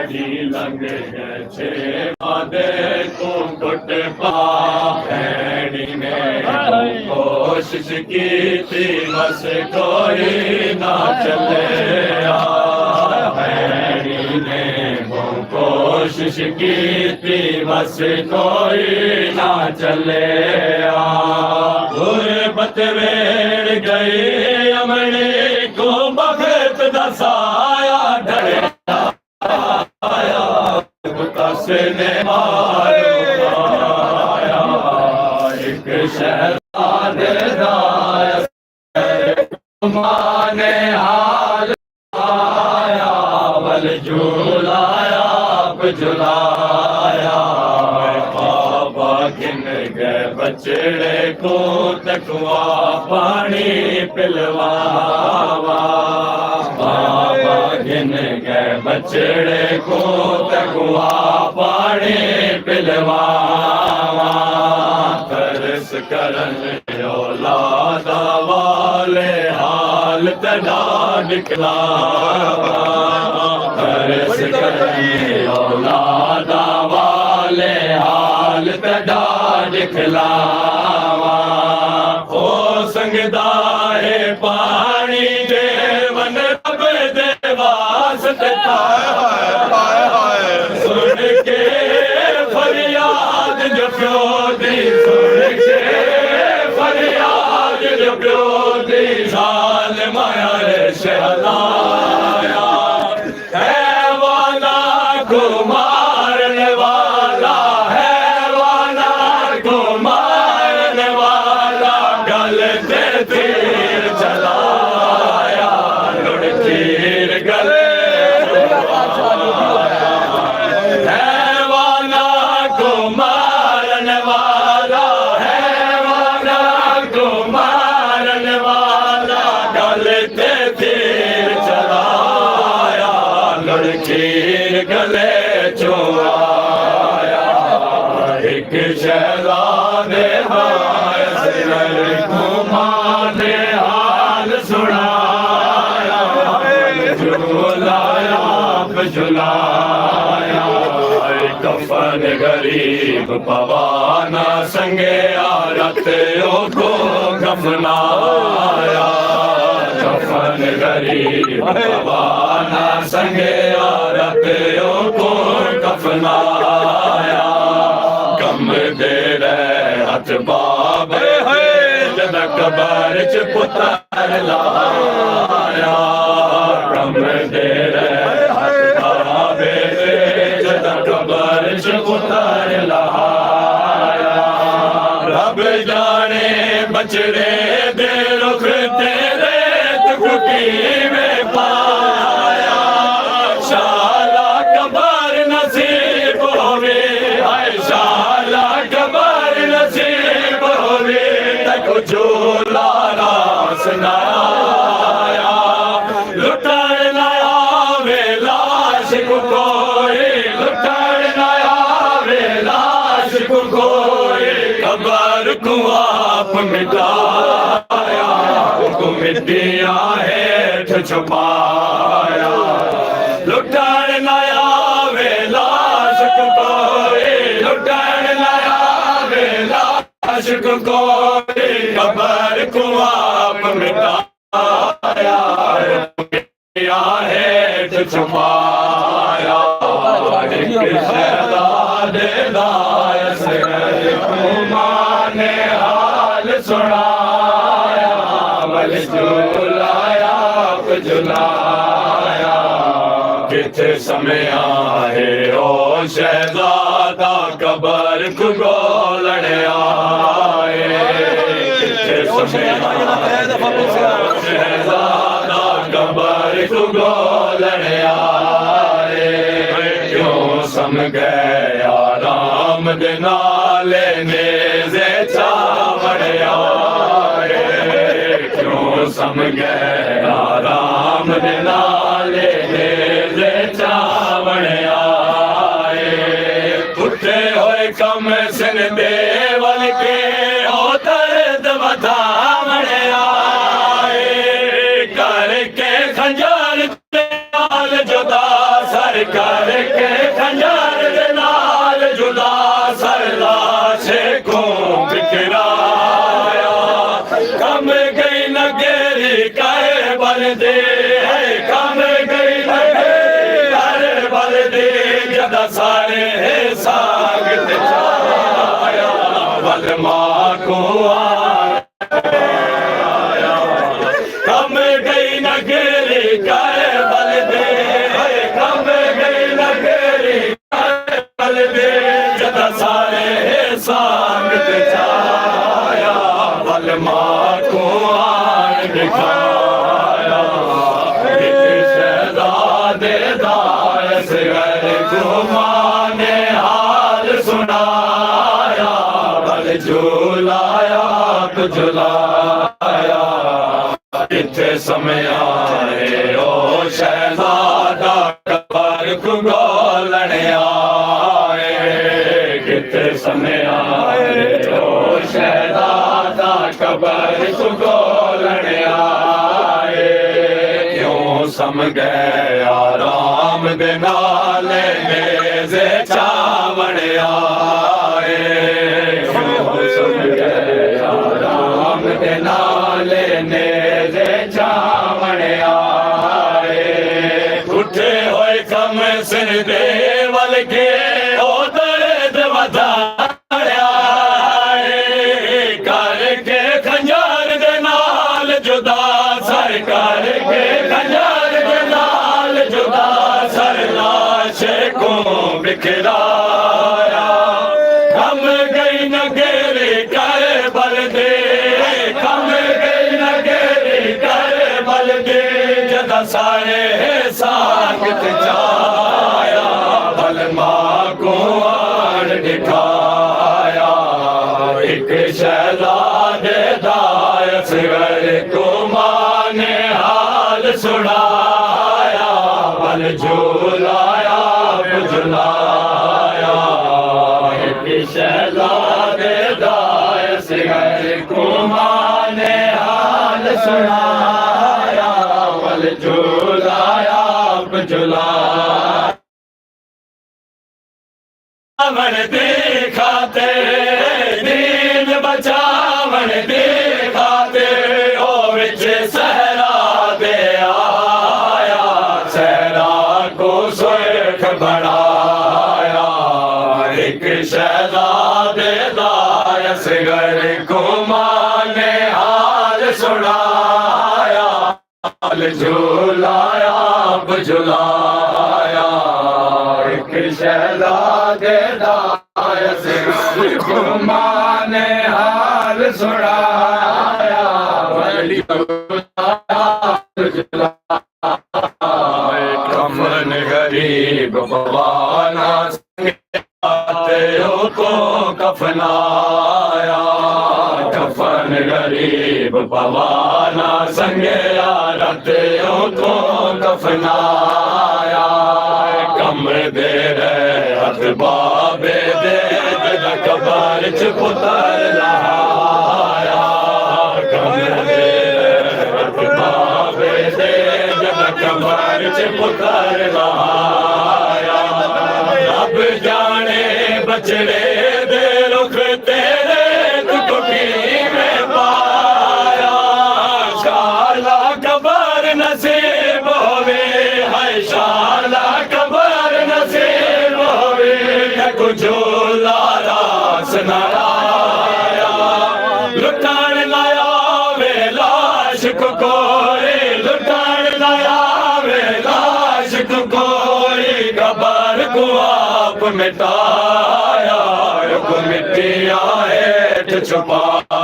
घड़ी लंघ छे मादे को घुट पा भैणी ने कोशिश की थी बस कोई ना चले भैणी ने कोशिश की थी बस कोई ना चले गुरबत वेड़ गई अमने को बखत दसाया डरे आया से ने मारा एक शहजाद दाया माने हाल आया बल झूलाया झुलाया बाबा गिन गए बचड़े को तकवा पानी पिलवावा बाबा गिन गए बचड़े को तकवा पानी पिलवावा तरस करन औलाद वाले हाल तड़ा निकलावा तरस करन औलाद वाले हाल तड़ा निकलावा हो संगदा है पानी देवन रब दे वास्ते सुन के फरियाद जो प्यो दी सुन के फरियाद जो प्यो दी साल माया रे शहलाया हैवाना को मारने वाला हैवाना को मारने वाला गल ते तीर चलाया लुढ़ तीर गले हैवाना को मारने वाला हैवाना को मारने वाला गल ते तीर चलाया लड़कीर गले चोराया एक शहजादे माने हाल सुनाया झूलाया झुलाया कफन गरीब पवाना संगे आरत को कफनाया कफन गरीब पवाना संगे आरत को कफनाया कम दे रहे हथ बाबे जद कबर च पुत्र लाया कम दे रहे हथ बाबे जद कबर च पुत्र लाया रब जाने बचड़े दे रुख तेरे तुकी में पाया शाला कबर नसीब होवे हाय शाला कबर नसीब होवे तक झूला सुनाया लुटण नया वे लाश को कोई लुटण नया वे लाश को कोई कबर को आप मिटाया को मिट्टिया हेठ छुपाया लुटण नया वे लाश को कोई लुटण नया वे लाश को कोई कबर को आप मिटाया मिट्टिया हेठ छुपाया शहजाद दाया से माने हाल सुनाया बल झूलाया झुलाया किथे समय आए ओ शहजादा कबर को गोलण आए किथे समय आए शहजादा कबर को गोलण आए क्यों सम गया राम दे नाले नेज़े चावड़ आए क्यों सम गया राम दे नाले नेज़े चावड़ आए उठे होए कम सिन देवल के ओ दर्द बधावड़ आए करके खंजर जुदा सर कर के खंजर दे नाल जुदा सरलाशे को बिखराया कम गई नगेरी कहे बल दे कम गई नगेरी कहे बल दे जदा सारे साग ते छाया बल मां को आया कम गई नगेरी कहे बल दे कम गई नगेरी कहे बल दे जदा सारे साग ते छाया बल मां को आन दिखाया एक शहजादे दास घर को मां ने हाल सुनाया बल झूलाया तो झुलाया इत्थे समय आए ओ शहजादा कबर को गोलन आए कितने समय आए ओ शहजादा कबर को गोलन आए क्यों सम गया राम दे नाले मेजे चावण आए क्यों सम गया राम दे नाले मेजे चावण आए उठे होए कम सिर देवल के ओ दर्द वधाया करके खंजर दे नाल जुदा सरकार के खंजर दे नाल जुदा सर लाशे को बिखराया कम गई नगेरी कर बल दे कम गई नगेरी कर बल दे जदा सारे सागत जाया बल मां को आन दिखाया एक शहजादे दास घर को मां ने हाल सुनाया बल झूलाया झुलाया एक शहजादे दास घर को मां ने हाल सुनाया बल झूलाया झुलाया मन दिखाते दीन बचावन दिखाते ओ विच सहरा दे आया सहरा को सुर्ख बनाया एक शहजादे दास घर को मां ने हाल सुनाया बल झूलाया झुलाया एक शहजादे दास घर को मां ने हाल सुनाया बल झुलाया कफन गरीब बवाना को कफनाया कफन गरीब बवाना संगे रतियों को कफनाया कम दे रहे हथ बाबे दे कबर च पुतर लाया कम दे रहे हथ बाबे दे कबर च पुतर लाया अब जाने बचड़े दे रुख तेरे तुझको की में पाया शाला कबर नसीब होवे है शाला कबर नसीब होवे कुछ लारा सुनाया लुटान लाया वे लाश को कोई लुटान लाया वे लाश को कोई कबर को आप मिटाया को मिट्टिया हेठ छुपाया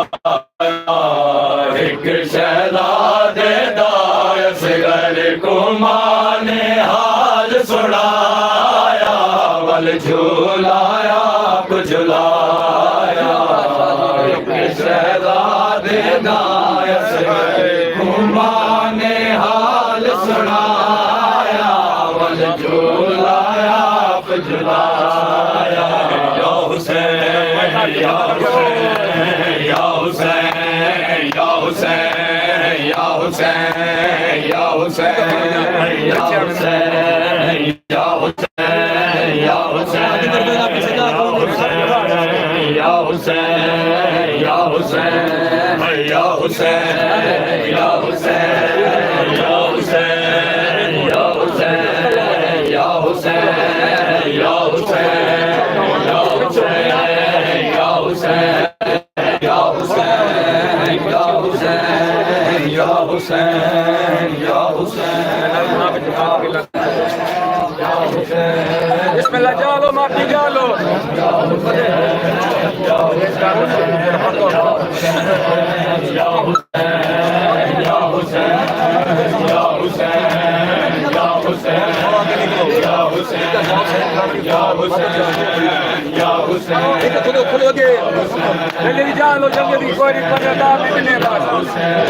एक शहजादे दास घर को मां ने हाल सुनाया बल झूलाया झुलाया एक शहजादे दास घर को मां ने हाल सुनाया बल झूलाया झुलाया या हुसैन या हुसैन या हुसैन या हुसैन या हुसैन या हुसैन या हुसैन या Hussain Hussein, Ya Hussein, Ya Hussein, Ya Hussein, Ya Hussein, Ya Hussein, Ya Hussein, Ya Hussein, Ya Hussein, Ya Hussein, Ya Hussein, Ya Hussein. Bismillah, jalo, mati jalo. जल्दी जालो जल्दी कोई रिश्ता मिलने वाला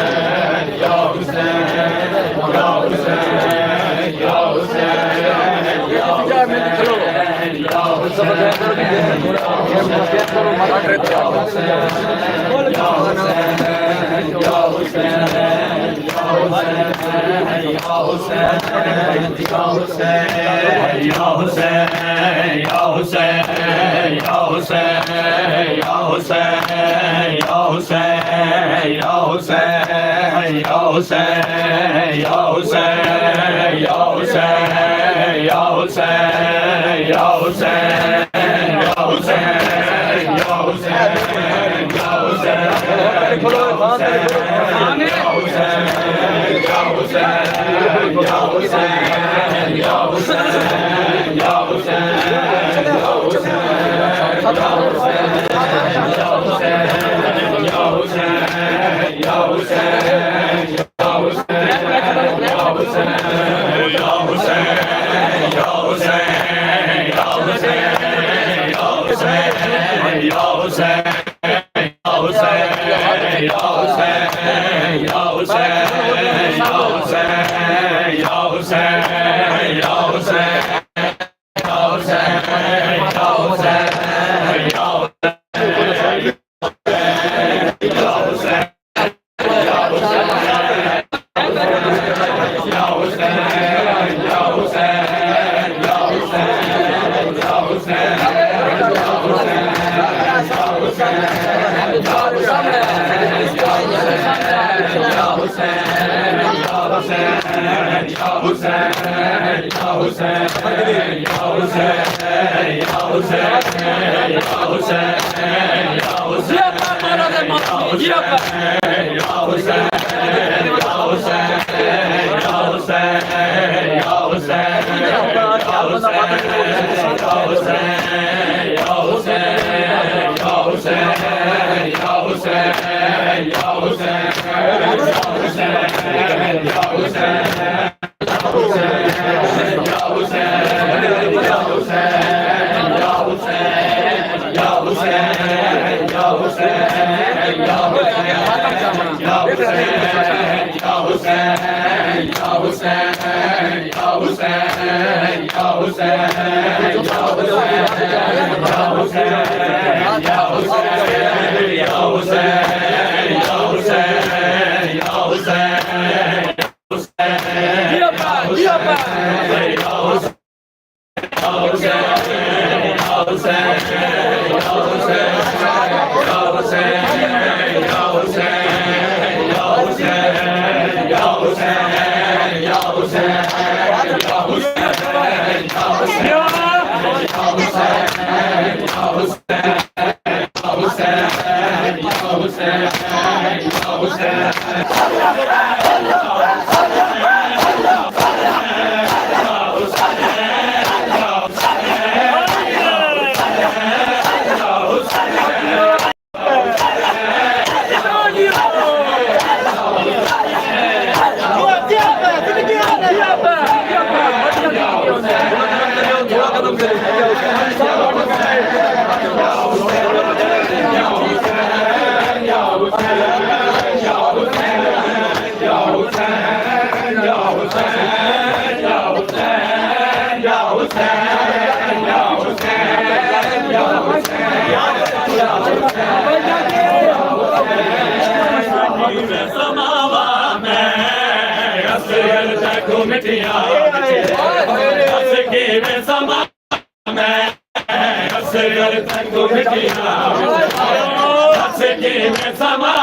Sama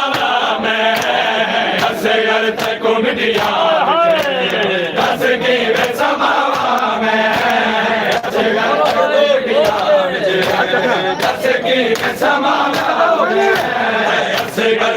घर तक मिटिया दस की वे समावा मैं घर तक मिटिया दस की वे समावा मैं घर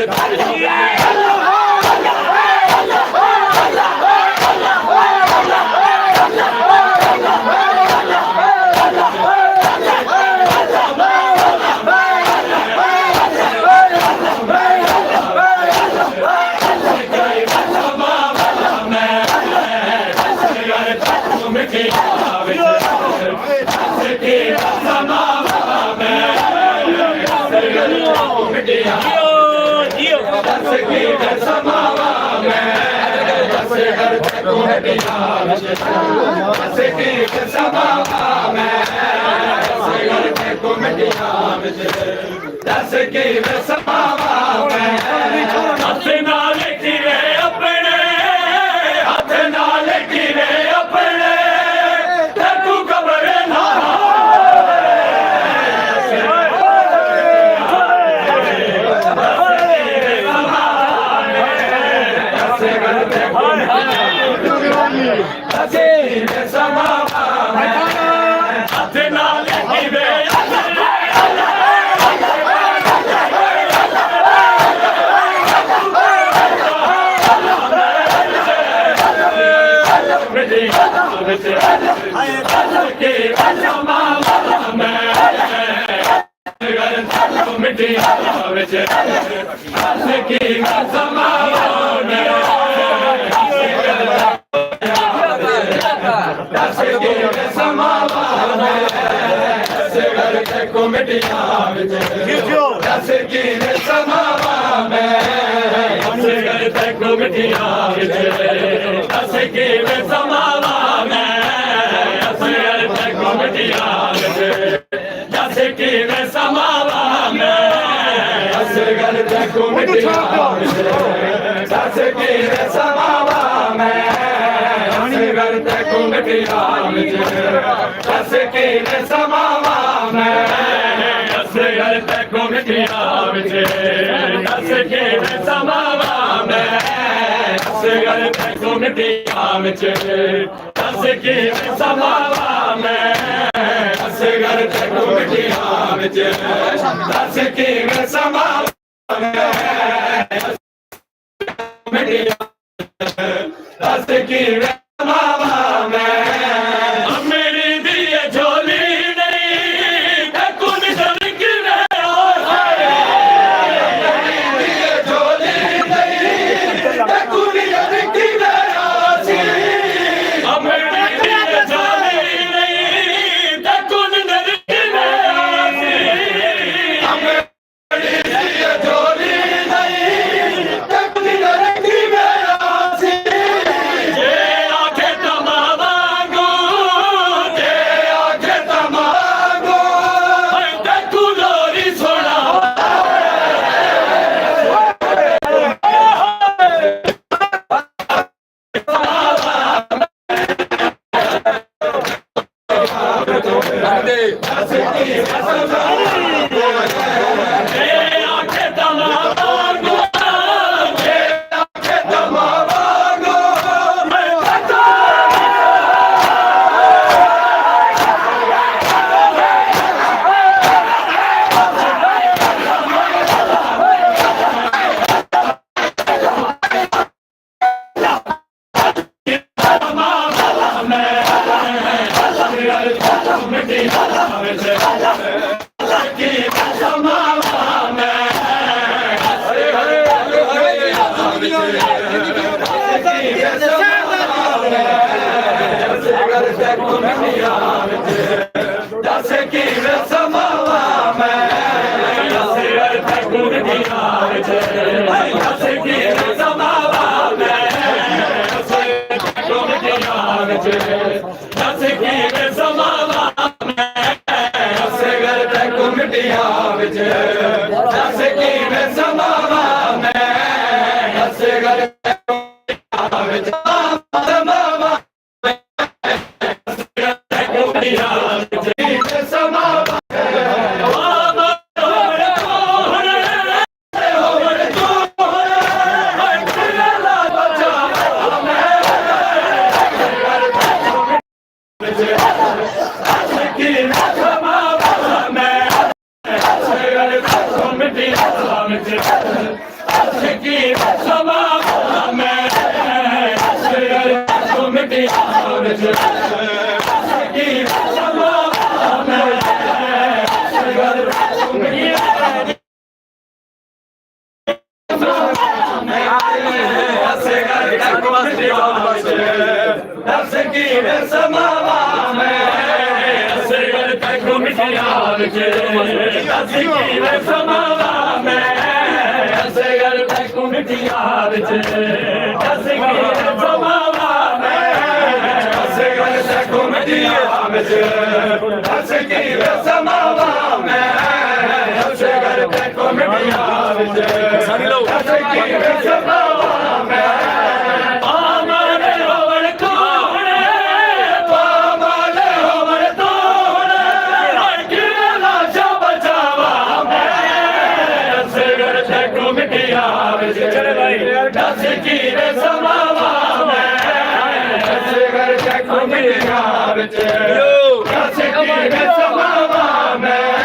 दस की समावा मैं हाथ नाल किरे अपने हाथ नाल किरे अपने तू खबर ना समावा हाथ नाल किरे ਮਿੱਟੀਆਂ ਵਿੱਚ ਦੱਸ ਕਿਵੇਂ ਸਮਾਵਾ ਮੈਂ ਅਸਗਰ ਤੱਕ ਮਿੱਟੀਆਂ ਵਿੱਚ ਦੱਸ ਕਿਵੇਂ ਸਮਾਵਾ ਮੈਂ ਅਸਗਰ ਤੱਕ ਮਿੱਟੀਆਂ ਵਿੱਚ ਦੱਸ ਕਿਵੇਂ ਸਮਾਵਾ ਮੈਂ ਅਸਗਰ ਤੱਕ ਮਿੱਟੀਆਂ ਵਿੱਚ ਸਾਰੀ ਲੋ ਦੱਸ ਕਿਵੇਂ ਸਮਾਵਾ ਮੈਂ ਦੱਸ ਕਿਵੇਂ ਸਮਾਵਾ ਮੈਂ ਅਸਗਰ ਤੱਕ ਮਿੱਟੀਆਂ ਵਿੱਚ ਦੱਸ ਕਿਵੇਂ ਸਮਾਵਾ ਮੈਂ ਅਸਗਰ ਤੱਕ ਮਿੱਟੀਆਂ ਵਿੱਚ ਦੱਸ ਕਿਵੇਂ ਸਮਾਵਾ ਮੈਂ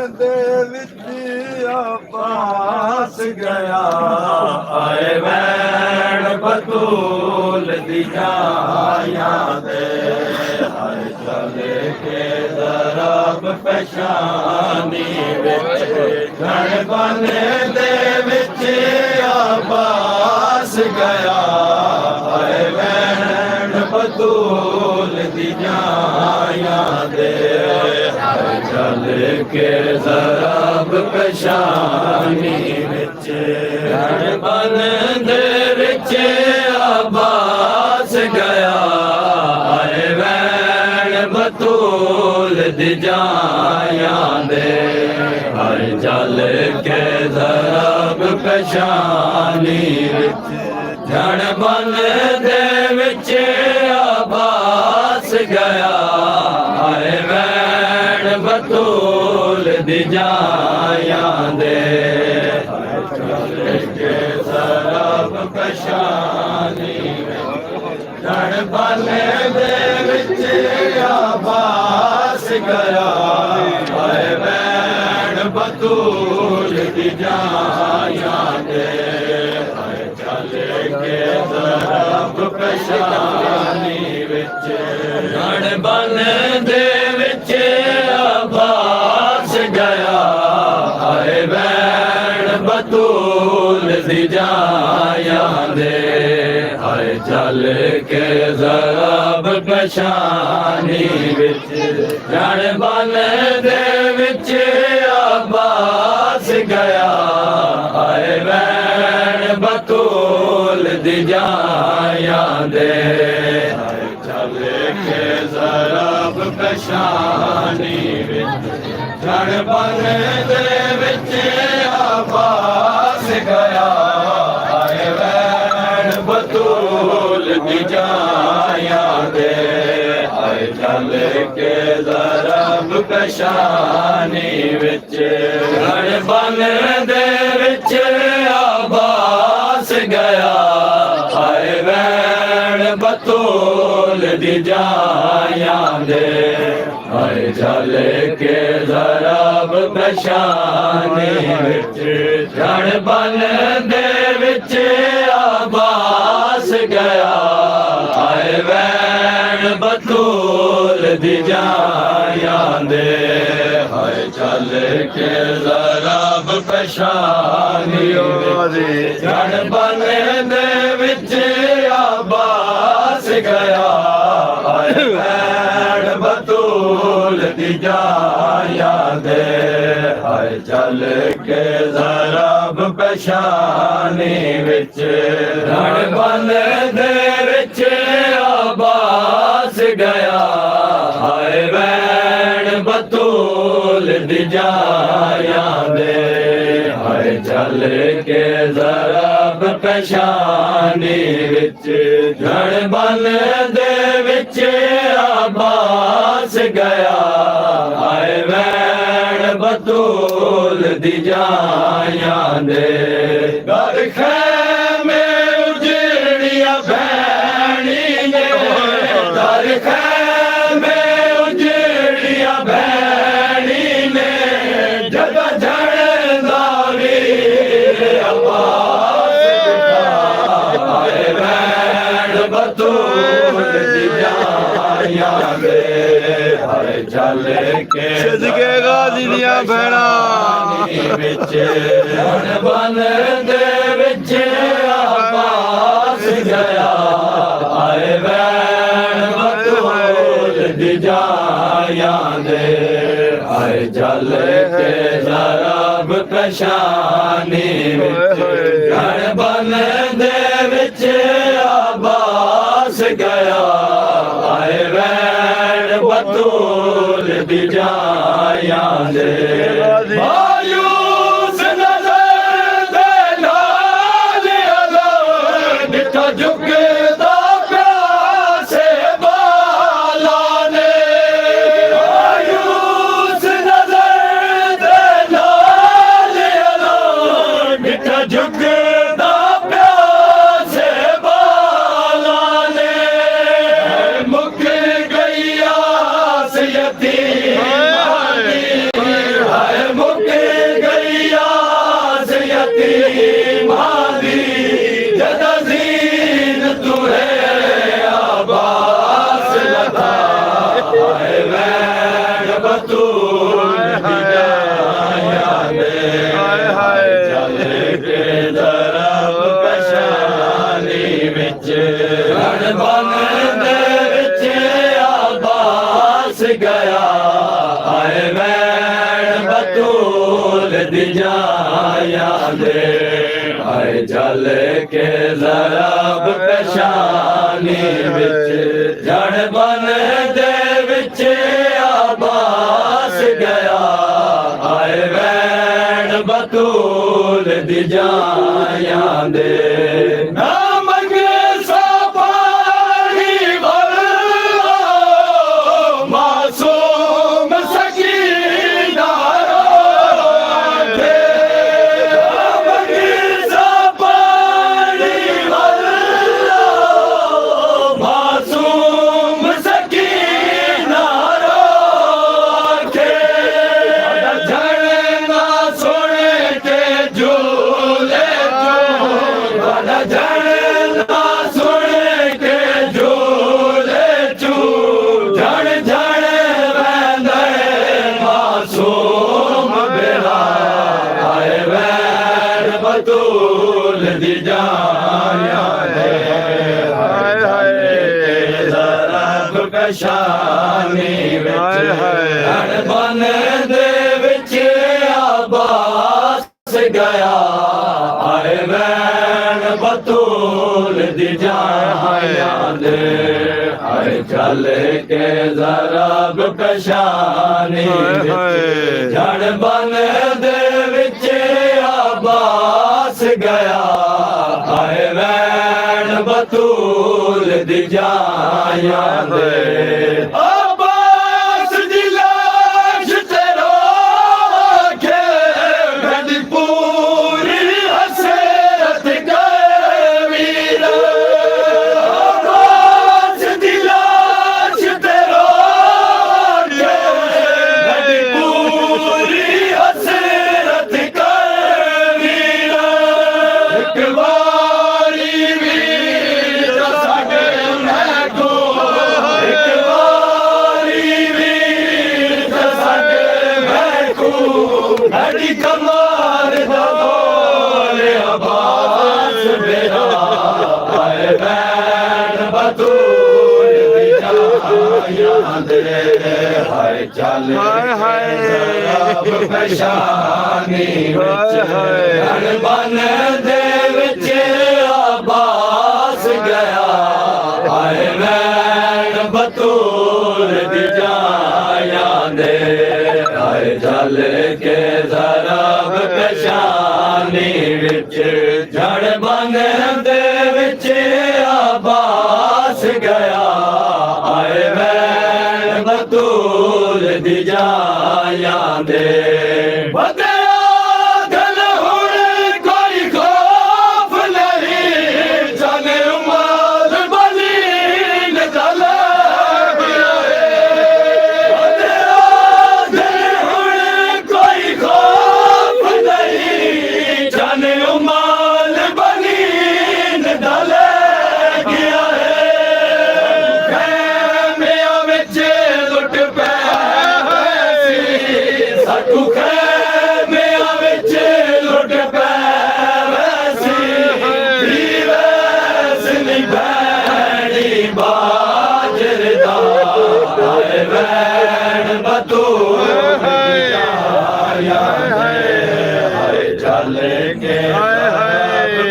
ਦੇ ਵਿੱਚ ਆਪਾਸ ਗਿਆ ਆਏ ਵੈਣ ਬਤੂਲ ਦੀ ਜਾਇਆ ਦੇ ਹਰ ਚਲੇ ਕੇ ਜ਼ਰਬ ਪਛਾਨੀ ਵਿੱਚ ਘਣ ਬਨ ਦੇ ਵਿੱਚ ਆਪਾਸ ਗਿਆ ਆਏ ਵੈਣ ਬਤੂਲ ਦੀ ਜਾਇਆ ਦੇ ਚਲ ਕੇ ਜ਼ਰਬ ਪਛਾਨੀ ਵਿੱਚ ਘਣ ਬਨ ਦੇ ਵਿੱਚ ਆਬਾਸ ਗਿਆ ਆਏ ਵੈਣ ਬਤੂਲ ਦੀ ਜਾਇਆ ਦੇ ਹਰ ਚਲ ਕੇ ਜ਼ਰਬ ਪਛਾਨੀ ਵਿੱਚ ਘਣ ਬਨ ਦੇ ਵਿੱਚ ਆਬਾਸ ਗਿਆ ਆਏ ਵੈਣ ਬਤੂਲ ਦੀ ਜਾਇਆ ਦੇ ਚਲ ਕੇ ਜ਼ਰਬ ਪਛਾਨੀ ਘਣ ਬਨ ਦੇ ਵਿੱਚ ਆਬਾਸ ਗਿਆ ਆਏ ਵੈਣ ਬਤੂਲ ਦੀ ਜਾਇਆ ਦੇ ਚਲ ਕੇ ਜ਼ਰਬ ਪਛਾਨੀ ਵਿੱਚ ਘਣ ਬਨ ਦੇ ਵਿੱਚ ਆਬਾਸ ਗਿਆ ਆਏ ਵੈਣ बतूल दी जाया दे हाय चल के जराब पशानी विच जन बन दे विच अब्बास गया हाय वैन बतूल दी जाया दे हाय चल के जराब पशानी विच जन बन दे विच अब्बास गया हाय वैन बतूल दी जाया दे हाय चल के जराब पशानी विच जन बन दे विच अब्बास गया हाय वैन बतूल दी जाया दे हाय चल के जराब पशानी विच जन बन दे विच अब्बास गया हाय वैन बतूल दी जाया दे हाय चल के जराब पशानी विच जन बन दे विच अब्बास गया हाय वैन बतूल दी जाया दे हाय चल के जराब पशानी विच जन बन दे विच अब्बास गया हाय वैन बतूल दी जाया दे हाय चल के जराब पशानी विच जन बन दे विच अब्बास गया हाय वैन बतूल दी जाया दे घर खैमे उजड़िया भैनी ने घर खैमे उजड़िया भैनी ने जगह झड़दारी अब्बास हाय वैन बतूल दी जाया दे हाय चल के सदके गाजी दिया भैणा विच जन बन दे विच अब्बास गया हाय वैन बतूल दी जाया दे हाय चल के जराब पशानी विच जन बन दे विच अब्बास गया हाय वैन बतूल दी जाया दे मायूस नजर दे नाल अलो डिठा झुकदा प्यासे बाला ने मायूस नजर दे नाल अलो डिठा झुकदा प्यासे बाला ने मुक गई आस यतीम हाय मुक गई आस यतीम दी जदा ज़ीन तुहे अब्बास लता हाय वैन बतूल दी जाया दे हाय चल के जराब पशानी विच जन बन दे विच अब्बास गया हाय वैन बतूल दी जाया दे हाय चल के जराब पशानी विच जन बन दे विच अब्बास गया हाय वैन बतूल दी जाया दे ना मंगे सा पानी भरो मासूम सकीना रोते ना मंगे सा पानी भरो मासूम सकीना रोते झड़ना सुन के झूले झूल बतूल दी जाया दे हाय हाय रब कशानी हाय हाय विच बन दे विच आबास गया आए वैन बतूल दी जाया दे हाय चल के जरा कशानी विच जड़ बन दे विच आबास गया आए वैन बतूल दी जाया दे आबास दी लाश ते रोके गदी पूरी हसरत गए वीर आबास दी लाश ते रोके गदी पूरी हसरत गए वीर एक वारी वीर साडे मैं को एक वारी वीर साडे मैं को अड़ी कमार दा बोले आबास मेरा आए बैन बतूल दी जाया दे हाय चल हाय हाय रब कशानी विच जड़ बन दे विच आबास गया आए वैन बतूल दी जाया दे आए जल के जरब कशानी विच जड़ बन दे विच आबास गया आए वैन बतूल दी जाया दे बदया गल हुण कोई खौफ नहीं जाने उमर बली न चले बदया गल हुण कोई खौफ नहीं जाने उमर बली न चले गया खैमिया विच लुट पै साडू खैमिया विच लुट पै वैसी वैसनी भैणी बाजर दा आए वैन बतूल जाया हाय चल के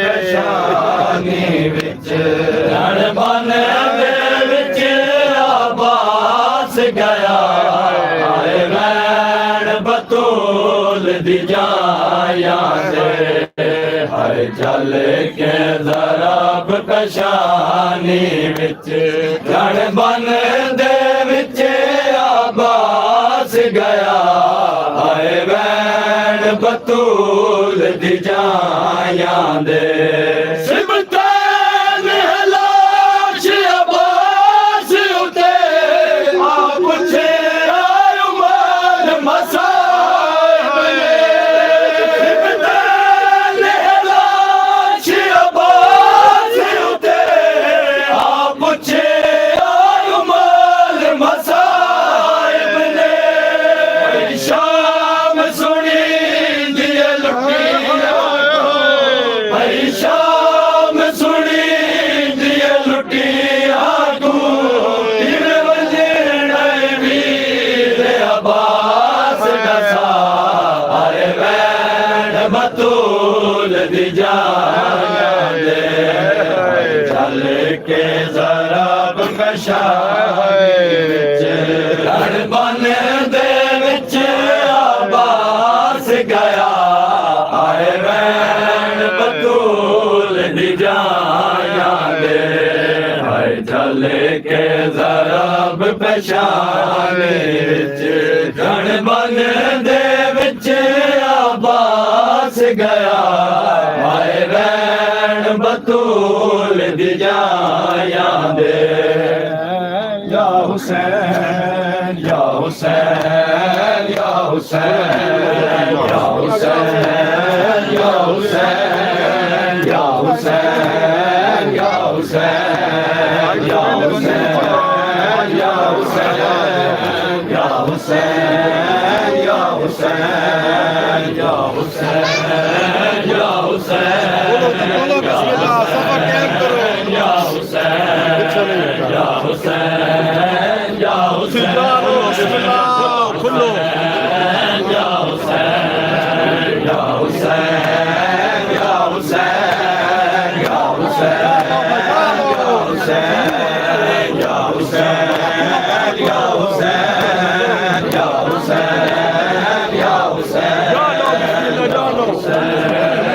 कशानी विच जड़ बन दे विच आबास गया आए वैन बतूल दी जाया दे हाय चल के जरब कशानी विच जड़ बन दे विच आबास गया आए वैन बतूल दी जाया दे सिमरन लाश अब्बास उते आप छे उमर मसाब सिमरन लाश अब्बास उते आप छे उमर मसाब ने शाम सुनी दिए लुटिया भाई शाम सुनी दिए लुटिया तू इन वजन वीर अब्बास दसा आए वैन बतूल दी जाया दे चल के जरब कशानी विच जड़ बन दे विच आबास गया आए वैन बतूल दी जाया दे हाय चल के जरब कशानी विच जड़ बन दे विच आबास गया आए वैन बतूल दी जाया दे या हुसैन या हुसैन या हुसैन या हुसैन या हुसैन या हुसैन या हुसैन या हुसैन या हुसैन या हुसैन या हुसैन या हुसैन या हुसैन बोलो बिस्मिल्लाह सफर कैम करो या हुसैन या हुसैन या हुसैन बिस्मिल्लाह खुलो या हुसैन या हुसैन या हुसैन या हुसैन या हुसैन या हुसैन या हुसैन या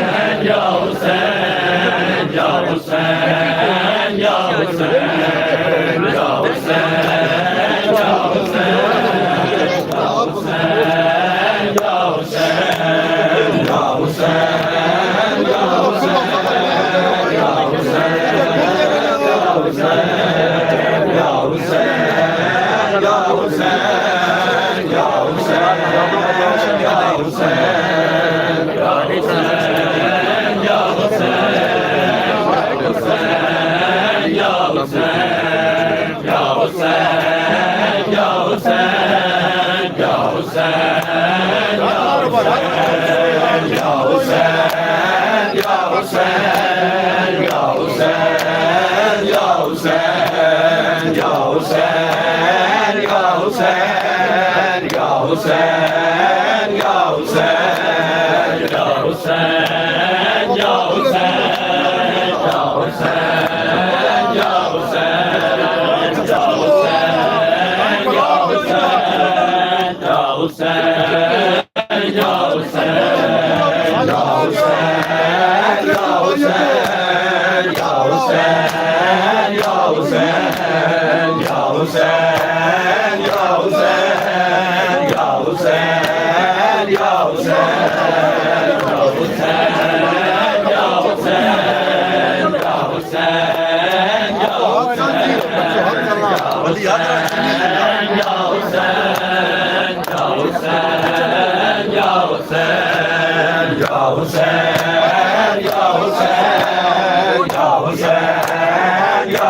हुसैन या हुसैन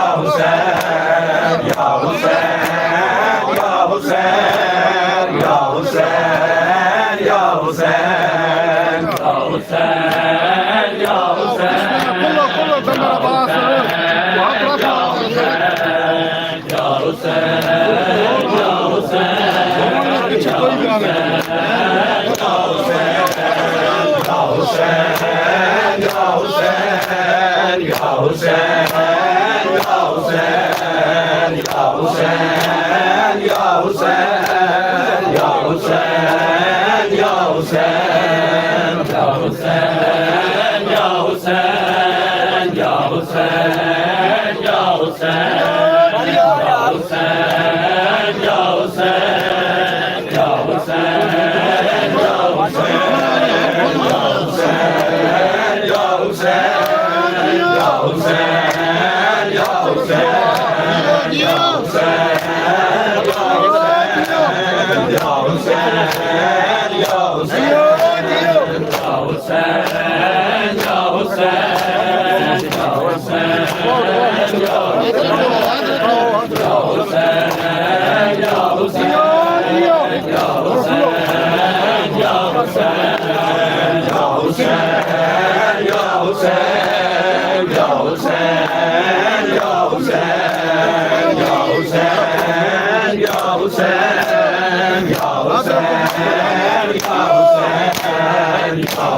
या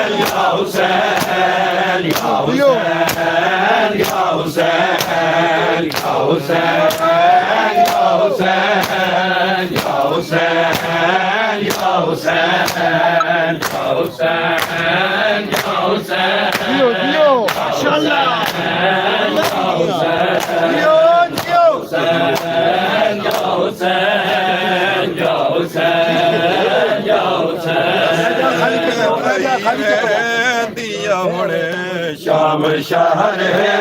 हुसैन या हुसैन या शाम शहर है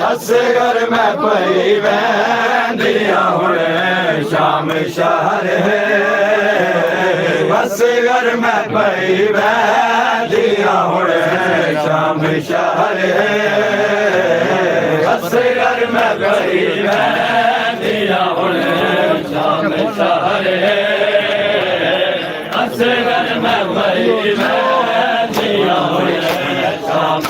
असगर में पई वैंदिया हुणे शाम शहर है असगर में पई वैंदिया हुणे शाम शहर है असगर में पई वैंदिया हुणे शाम शहर है असगर में पई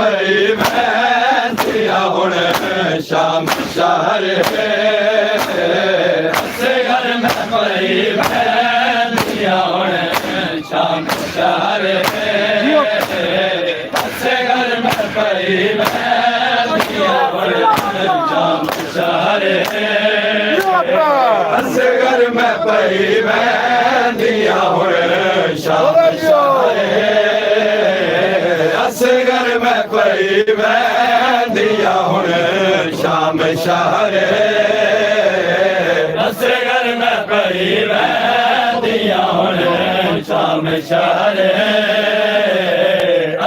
पई वैंदिया हुण शाम शहर असगर में पई वैंदिया हुण शाम शहर असगर में पई वैंदिया हुण शाम शहर असगर में पई वैंदिया हुण शाम शहर असगर में पई वैंदिया हुण शाम शहर असगर में पई वैंदिया हुण शाम शहर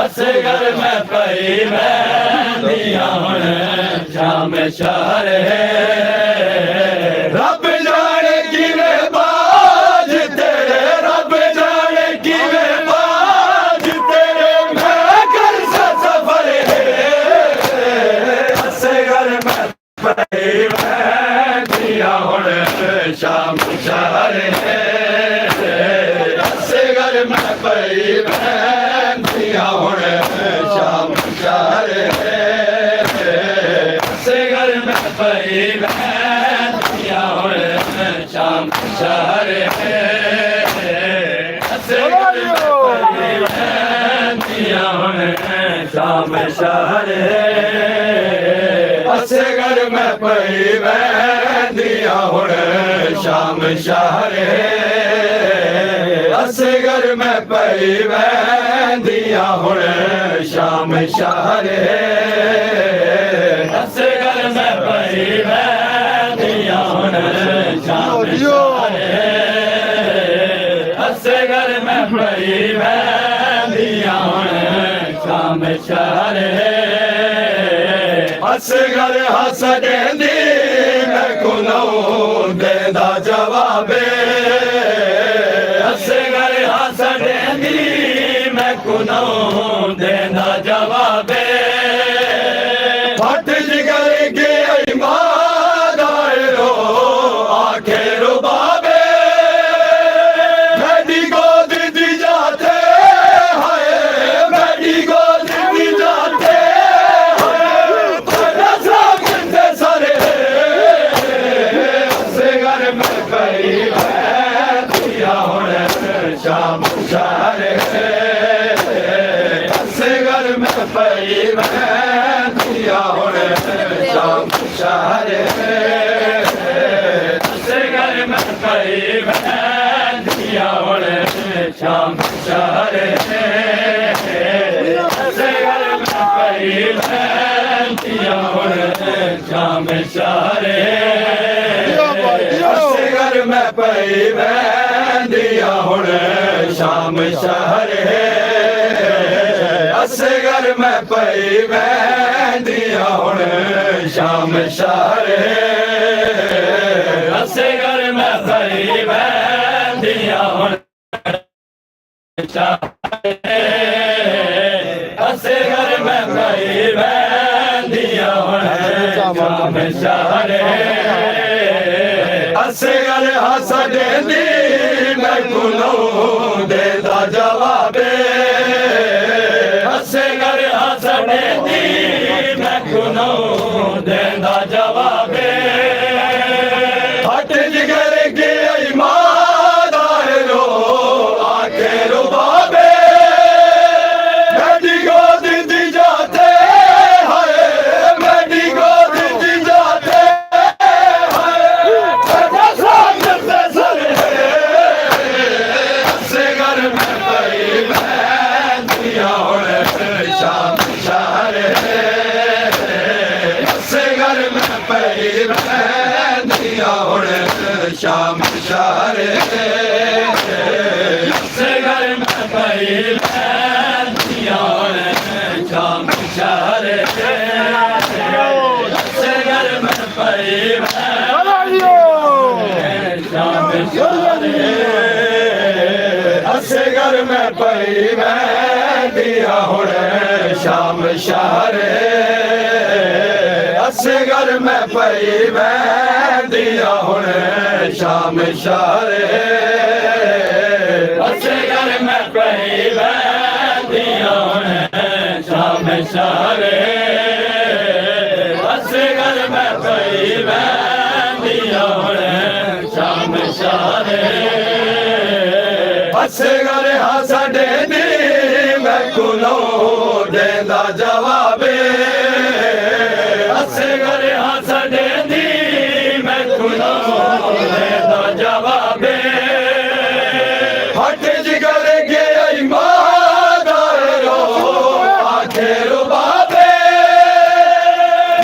असगर में पई वैंदिया हुण शाम शहर रब जाने किवें बाज तेरे रब जाने किवें बाज तेरे मैं कर सफर असगर में पई वैंदिया हुण शाम शहर असगर में पई वैंदिया हुण शाम शहर असगर में पई वैंदिया हुण शाम शहर असगर में पई वैंदिया हुण शाम शहर असगर में पई वैंदिया हुण शाम शहर असगर में पई वैंदिया हुण शाम शहर असगर में पई वैंदिया हुण शाम शहर असगर में पई वैंदिया हुण शाम शहर असगर हस देंदी मैं कुनौ देंदा जवाबे असगर हस देंदी मैं कुनौ देंदा जवाबे फट जिगर के ईमानदारो आखे रुबाबे मेरी गोद दी जाते हाय मेरी गोद दी जाते शाम शहर असगर में पई वैंदिया हुण शाम शहर असगर में पई वैंदिया हुण शाम शहर असगर में पई वैंदिया हुण शाम शहर असगर में पई वैंदिया हुण शाम शहर असगर में पई वैंदिया हुण शाम शहर असगर में पई वैंदिया हुण असगर में पई वैंदिया हुण शाम शहर असगर हस देंदी मैं कुनौ देंदा जवाबे असगर हस देंदी मैं कुनौ देंदा जवाबे हट जिगर के ईमानदारो आखे रुबाबे मेरी गोद दी जाते हाय मेरी गोद दी जाते शाम शहर असगर में पई वैंदिया हुण शाम शहर असगर में पई वैंदिया हुण शाम शहर असगर में पई वैंदिया शाम शहर असगर में पई वैंदिया हुण शाम शहर असगर में पई वैंदिया हुण शाम शहर असगर में पई वैंदिया हुण शाम शहरे असगर में पई वैंदिया हुणे शाम शहरे असगर हाँ साडे दी मैं कुलो देंदा जवाबे असगर हाँ साडे दी मैं कुलो देंदा जवाबे हट जिगर के ईमानदारो आखिर बाबे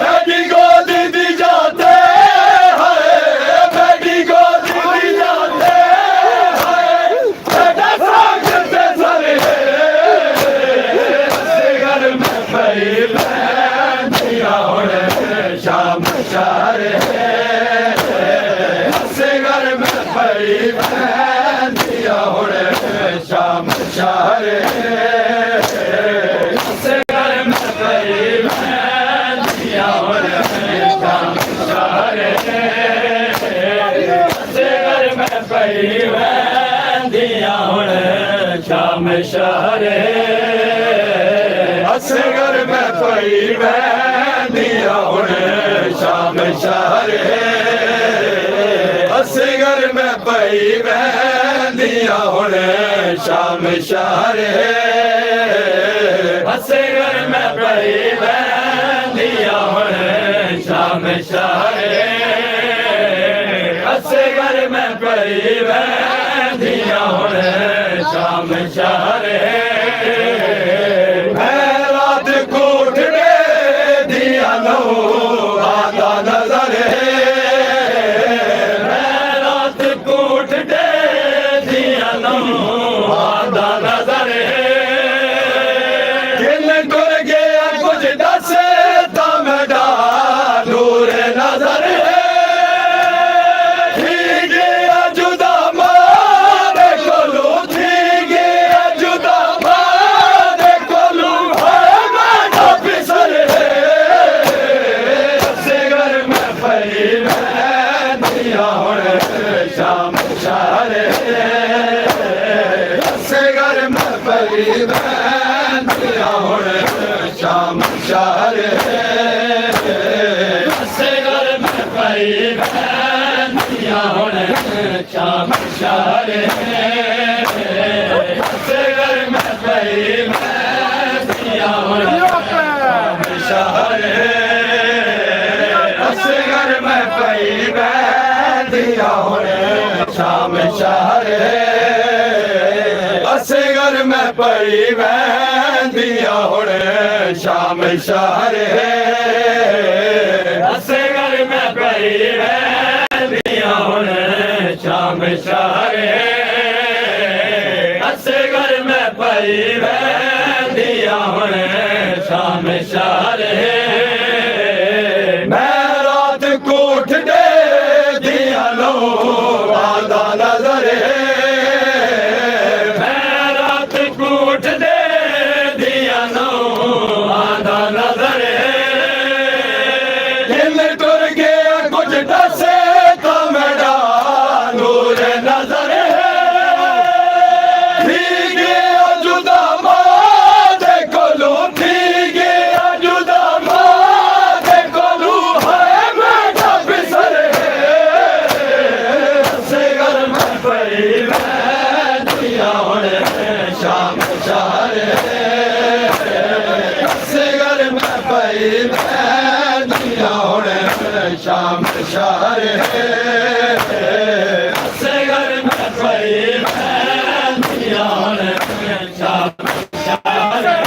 बैठी गोदी दी जाते है बैठी गोदी दी जाते है बेटा सागते सरे असगर में पई वैंदिया हुणे शाम शहरे असगर में पई वैंदिया हुणे शाम शहरे असगर में पई वैंदिया हुणे शाम शहरे असगर में पई वैंदिया हुणे शाम शहरे असगर में पई वैंदिया हुणे शाम शहरे असगर में पई वैंदिया हुणे शाम शहरे असगर में पई वैंदिया हुणे शाम शहरे असगर में पई वैंदिया हुणे शाम शहरे मैं रात कोठ में दिया लो आता नजर है मैं रात कोठ दे दिया लो आता नजर है किन कर गया कुछ दस तमड़ा नूर नजर है ठीक है जुदा मारे कोलू ठीक है जुदा मारे कोलू है मैं पिसर है असगर में पई वैंदिया हुणे शाम शहरे असगर में पई वैंदिया हुणे शाम शहरे असगर में पई वैंदिया हुणे शाम शहरे असगर में पई वैंदिया हुणे शाम शहरे असगर में पई वैंदिया हुणे शाम शहरे असगर में पई वैंदिया हुणे शाम शहरे असगर में पई वैंदिया हुणे शाम शहरे असगर में पई वैंदिया हुणे शाम शहरे मैं रात कोठ दे दिया लो आधा नजर है मैं रात कोठ दे दिया लो आधा नजर है दिल तुर गया कुछ दसे तो मेरा नूर नजर है ठीक है जुदा माँ देखो लो ठीक है जुदा माँ देखो लो है बेटा पिसर है असगर में पई वैंदिया हुणे शाम शहरे असगर में पई वैंदिया हुणे शाम शहरे असगर में पई वैंदिया हुणे शाम शहरे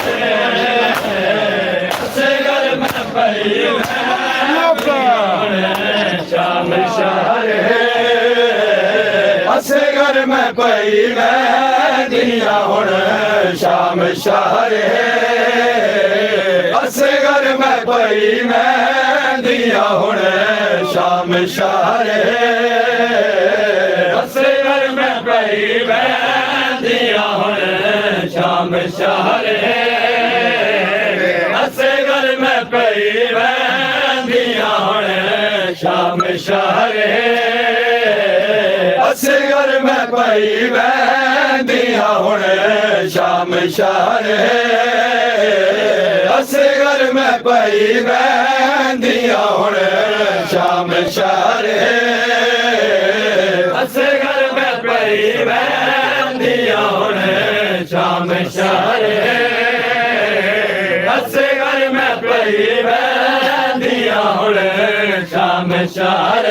असगर में पई वैंदिया हुणे शाम शहरे असगर में पई वैंदिया हुणे शाम शहरे असगर में पई वैंदिया हुणे शाम शहरे असगर में पई वैंदिया हुणे शाम शहरे असगर में पई वैंदिया हुणे शाम शहरे असगर में पई वैंदिया हुण शाम शहर असगर में पई वैंदिया हुण शाम शहर असगर में पई वैंदिया हुण शाम शहर असगर में पई वैंदिया हुण शाम शहर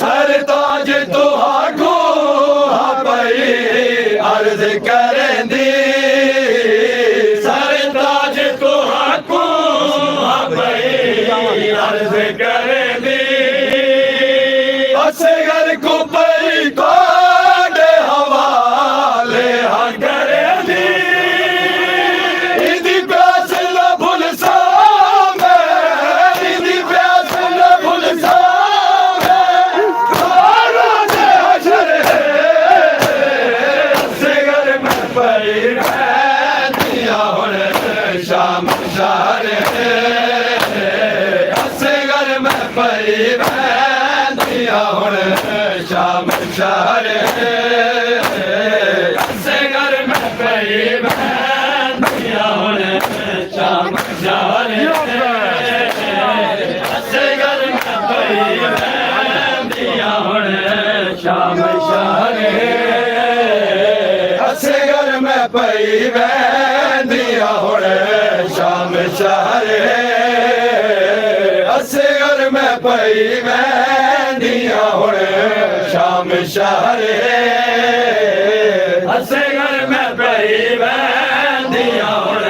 सरताज तुहाको पई अर्ज करेंदी सरताज तुहाको पई अर्ज करेंदी असगर को पई कोडे हवाले हाँ करेंदी इदी प्यास न भूल सामे इदी प्यास न भूल सामे रोज़े हशर असगर में पई वैंदिया हुण शाम शहर असगर में पई वैंदिया हुण शाम शहर असगर में पई वैंदिया हुण शाम शहर असगर में पई वैंदिया हुण शाम शहर असगर में पई वैंदिया हुण शाम शहर असगर में पई वैंदिया हुण शाम शहर असगर में पई वैंदिया हुण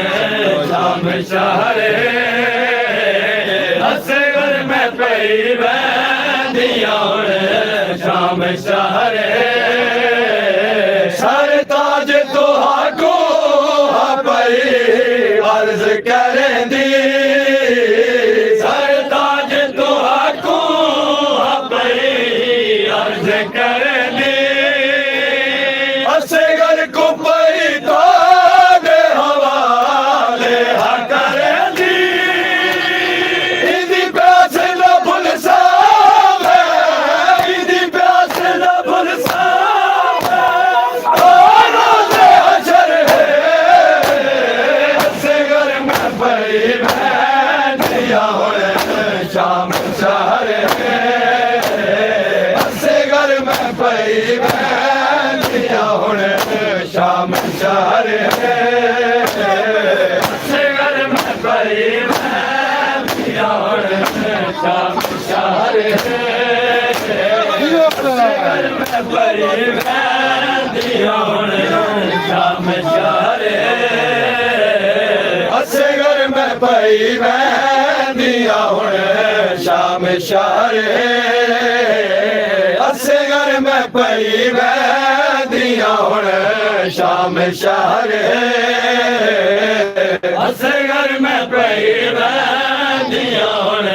शाम शहर असगर में पई वैंदिया हुण शाम शहर सरताज तुहाको पई अर्ज करेंदी सरताज तुहाको पई अर्ज करेंदी असगर को पई तोड़े हवाले हाँ करेंदी इदी प्यास न भूल सामे इदी प्यास न भूल सामे रोज़े हशर असगर में पई वैंदिया हुण शाम शहर असगर में पई वैंदिया हुण शाम शहर असगर में पई वैंदिया हुण शाम शहर असगर में पई वैंदिया हुण शाम शहर असगर में पई वैंदिया हुण शाम शहर असगर में पई वैंदिया हुण शाम शहर असगर में पई वैंदिया हुण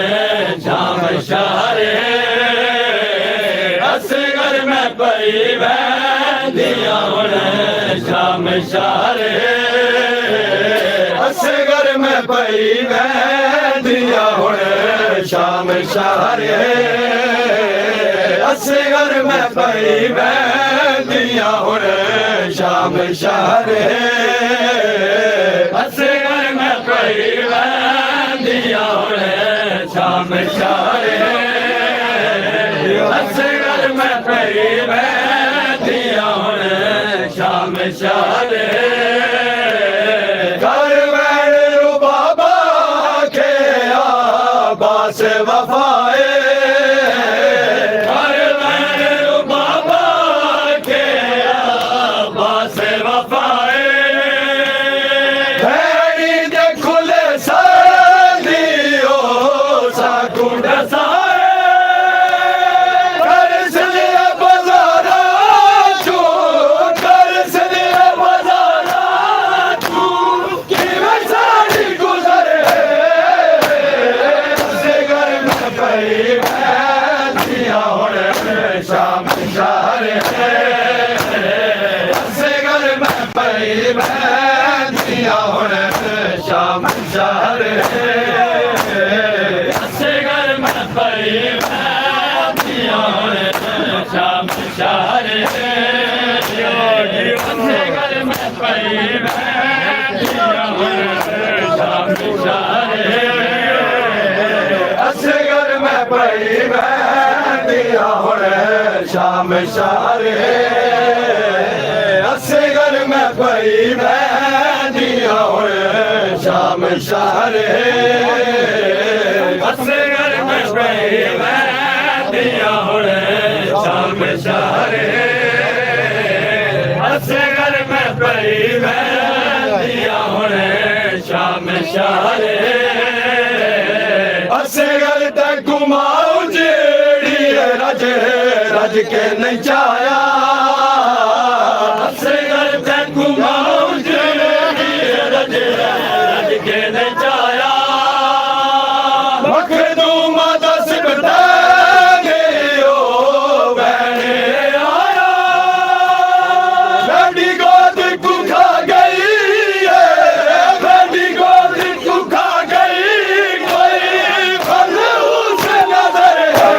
शाम शहर असगर में पई वैंदिया हुण शाम शहर असगर में पई वैंदिया हुण शाम शहर असगर में पई वैंदिया हुण शाम शहर असगर में पई वैंदिया हुण शाम शहर असगर में पई वैंदिया हुण शाम शहर वफाए बाबा के आबास वफाए भैड़ी दे खुले सादियो साकुंड साए कर सलिया बाजारा चू कर सलिया बाजारा चू कि वसाड़ी गुजरे पई वैंदिया हुण शाम शहर असगर में पई वैंदिया हुण शाम शहर असगर में पई वैंदिया हुण ਅੱਸੇ ਘਰ ਮੈਂ ਪਈ ਬੈਠੀਆਂ ਹੁਣ ਸ਼ਾਮ ਸਾਰੇ ਅੱਛੇ ਘਰ ਮੈਂ ਪਈ ਬੈਠੀਆਂ ਹੁਣ ਸ਼ਾਮ ਸ਼ਾਰੇ ਅੱਛੇ ਘਰ ਮੈਂ ਪਈ ਬੈਠੀਆਂ ਹੁਣ ਸ਼ਾਮ ਸ਼ਾਰੇ ਅੱਸੇ ਘਰ ਮੈਂ ਪਈ ਬੈਠੀਆਂ ਹੁਣ ਸ਼ਾਮ ਸਾਰੇ ਅੱਸੇ ਘਰ ਮੈਂ ਪਈ ਬੈਠੀਆਂ ਹੁਣ ਸ਼ਾਮ ਸਾਰੇ ਅੱਛੇ ਘਰ ਤੇ ਘੁਮਾਉ ਜਿਹੜੀ ਰਜ ਰਜ ਕੇ ਨਹੀਂ ਚਾਇਆ ਅੱਸੇ ਘਰ ਤੇ ਘੁਮਾਉ ਜਿਹੜੀ ਰਜ ਰਜ ਕੇ ਨਚਾਇਆ ਮਖਦੂਮਾ ਦਾ ਸਿਬਤਾਂਗੇ ਓ ਬਹਿਣੇ ਆਇਆ ਬੈਡੀ ਗੋਦ ਕੋ ਖਾ ਗਈ ਏ ਬੈਡੀ ਗੋਦ ਕੋ ਖਾ ਗਈ ਕੋਈ ਫਲ ਉਸ ਨਜ਼ਰ ਹੈ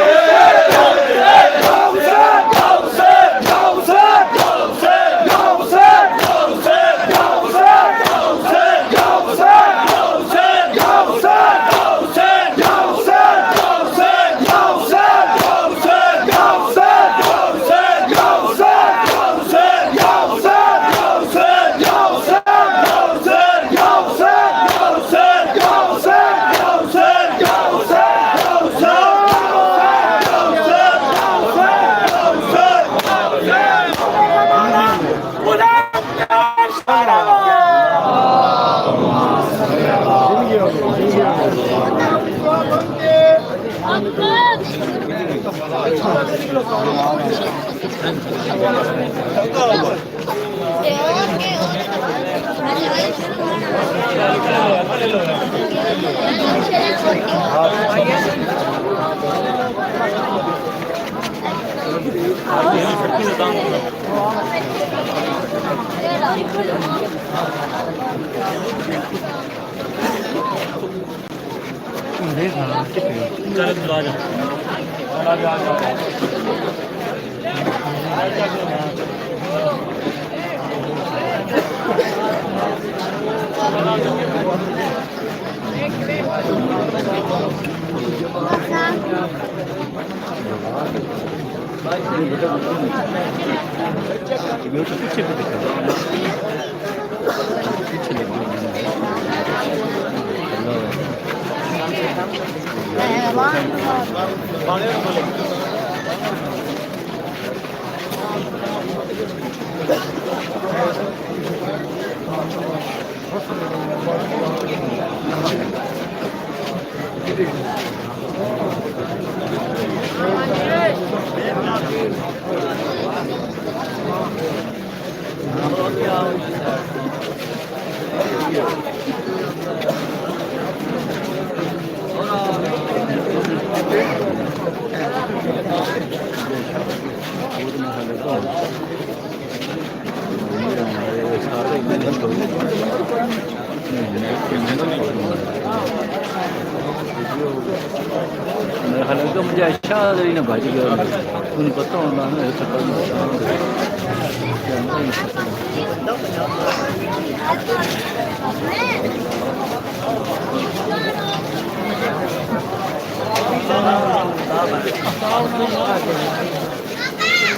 हालांकि मुझे अच्छा ना भाजी उन्हें पता होना है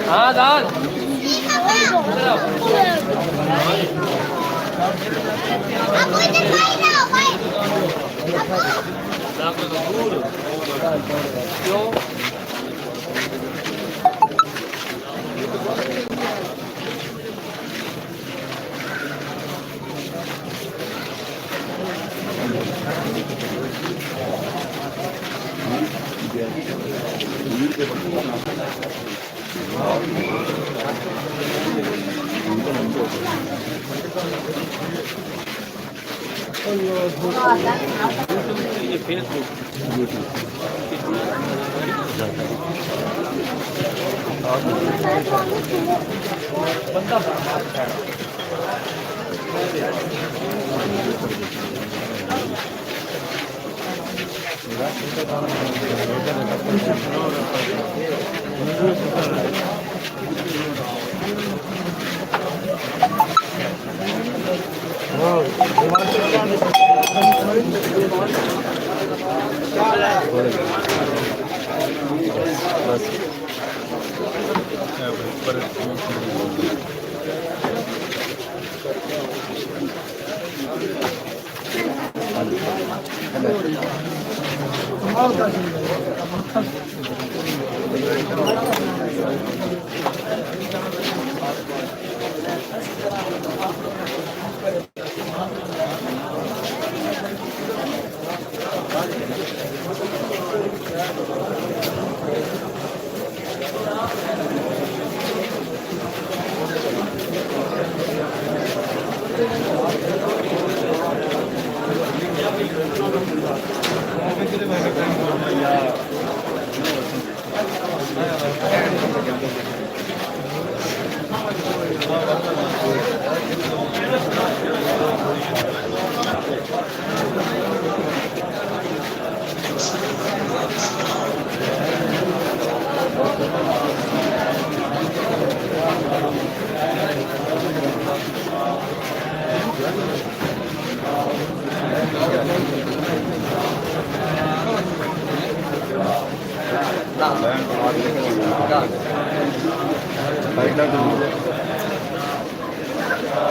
हाँ दाल क्यों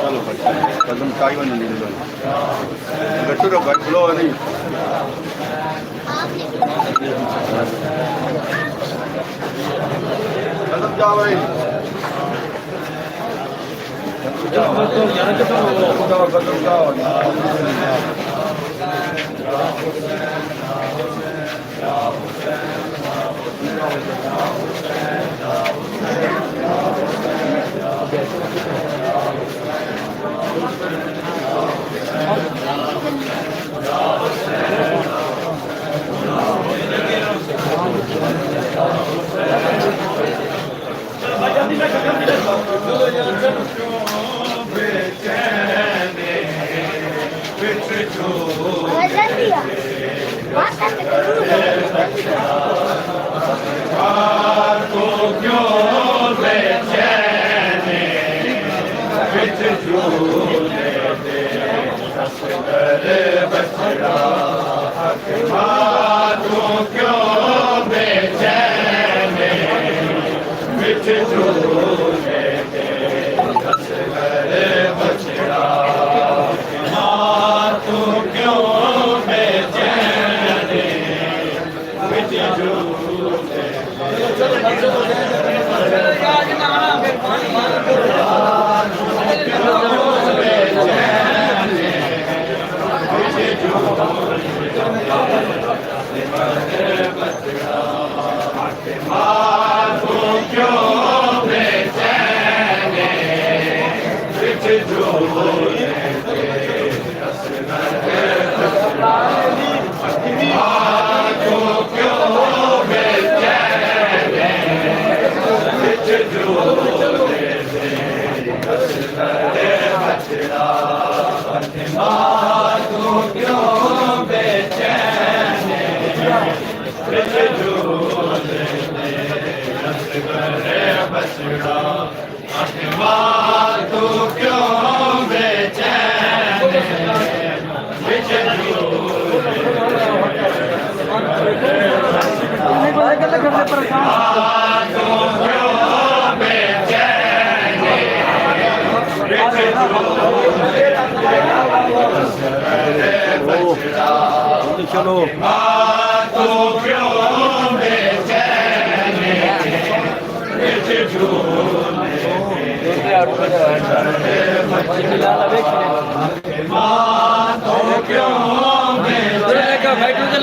चलो कदम काई बन नहीं गट्टू रो गट लो नहीं कदम जाओ भाई कदम जाओ चलो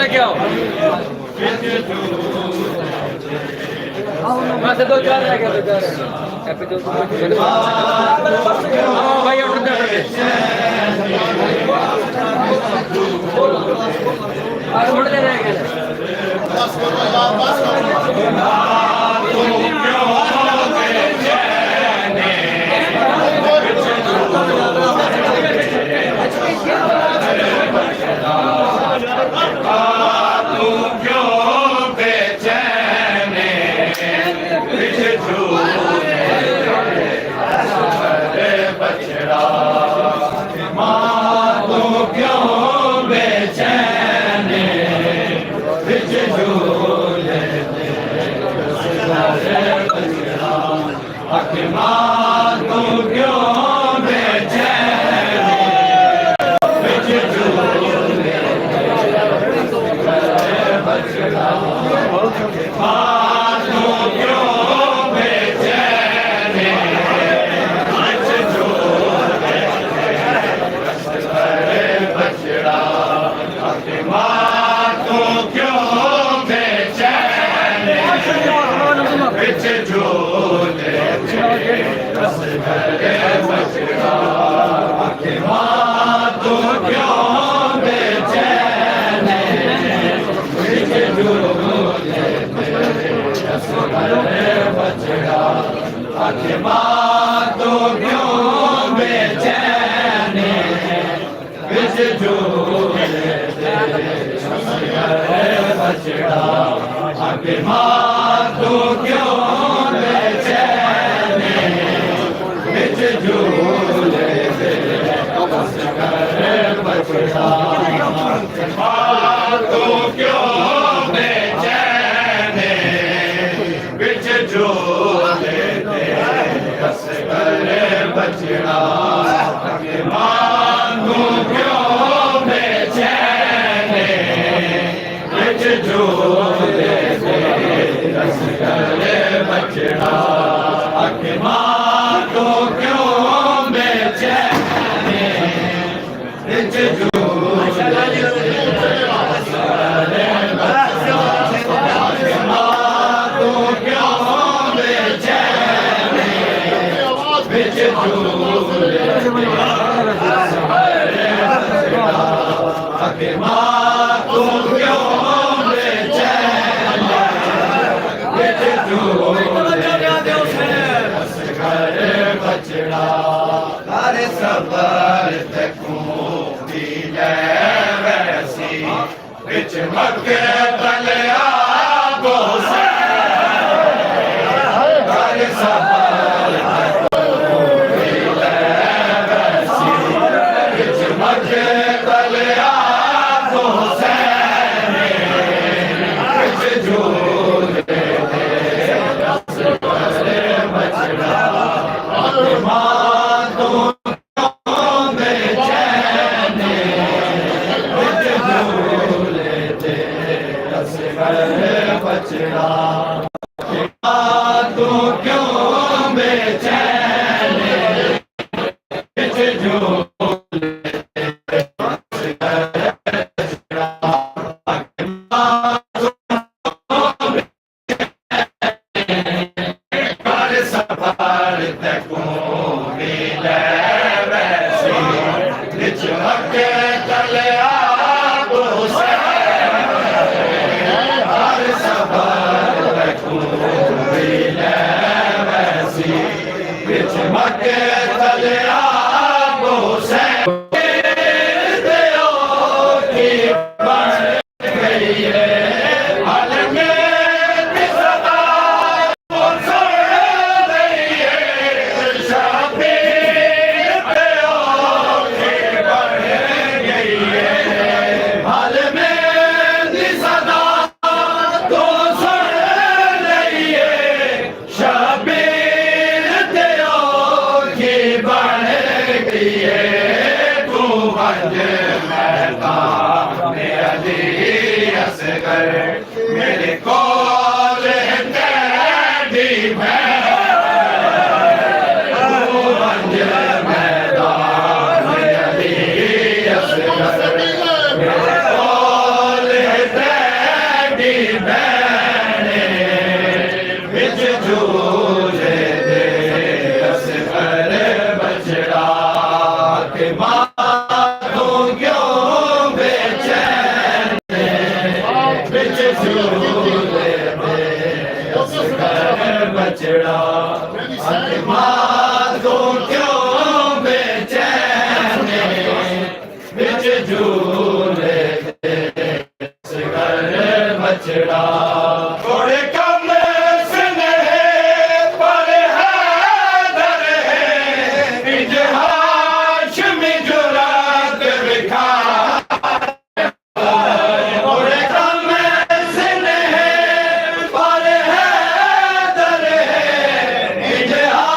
लेके आओ वहाँ से दो चार लेके आओ भाई ऑर्डर थोड़ी देर मां तू क्यों बेचैन बिच झूले बछड़ा मां तू क्यों बेचैन बिच झूले बछड़ा मां तू क्यों बेचैन बिच झूले बछड़ा मां तू क्यों बेचैन बिच झूले बछड़ा मां तू क्यों बेचैन बिच झूले बछड़ा मां तू क्यों बेचैन बिच झूले बछड़ा मां तू क्यों बेचैन बिच झूले बछड़ा मां तू क्यों बेचैन बिच झूले बछड़ा मां तू क्यों बेचैन बिच अरे सबर तकूं दी वैसी बिच मक्के तलिया गोसे अरे सबर तकूं दी वैसी बिच मक्के तलिया गोसे बिच झूले बछड़ा मां तू क्यों बेचैन बिच झूले बछड़ा मां तू क्यों बेचैन बिच झूले सफर तकूं मिले वैसी बिच मक्के तलिया गोसे हर सफर तकूं मिले वैसी बिच मक्के तलिया गोसे की बन गई है मेरे कोल तेरी मैदान अली असगर मेरे कोल तेरी बहने बिच झूले असगर बछड़ा के मां तू क्यों बेचैन बिच झूले बछड़ा मां तू क्यों बेचैन बिच झूले बछड़ा थोड़े कम स्नेह पर है दर है इजहार में जुरात दिखा Yeah.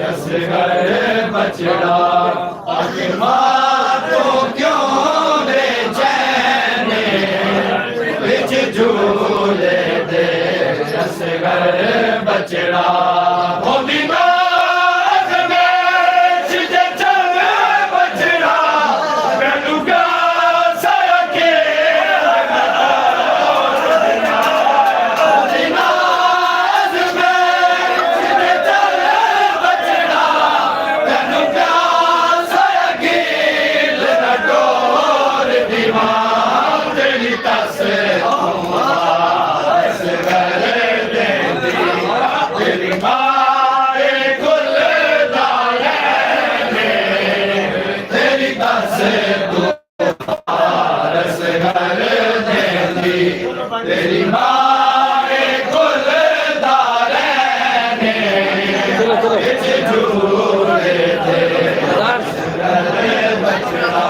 Yes, बछड़ा मां तो क्यों बेचैन बिच झूले दे असगर बछड़ा तेरी माँ कुल दाने झूले थे बछड़ा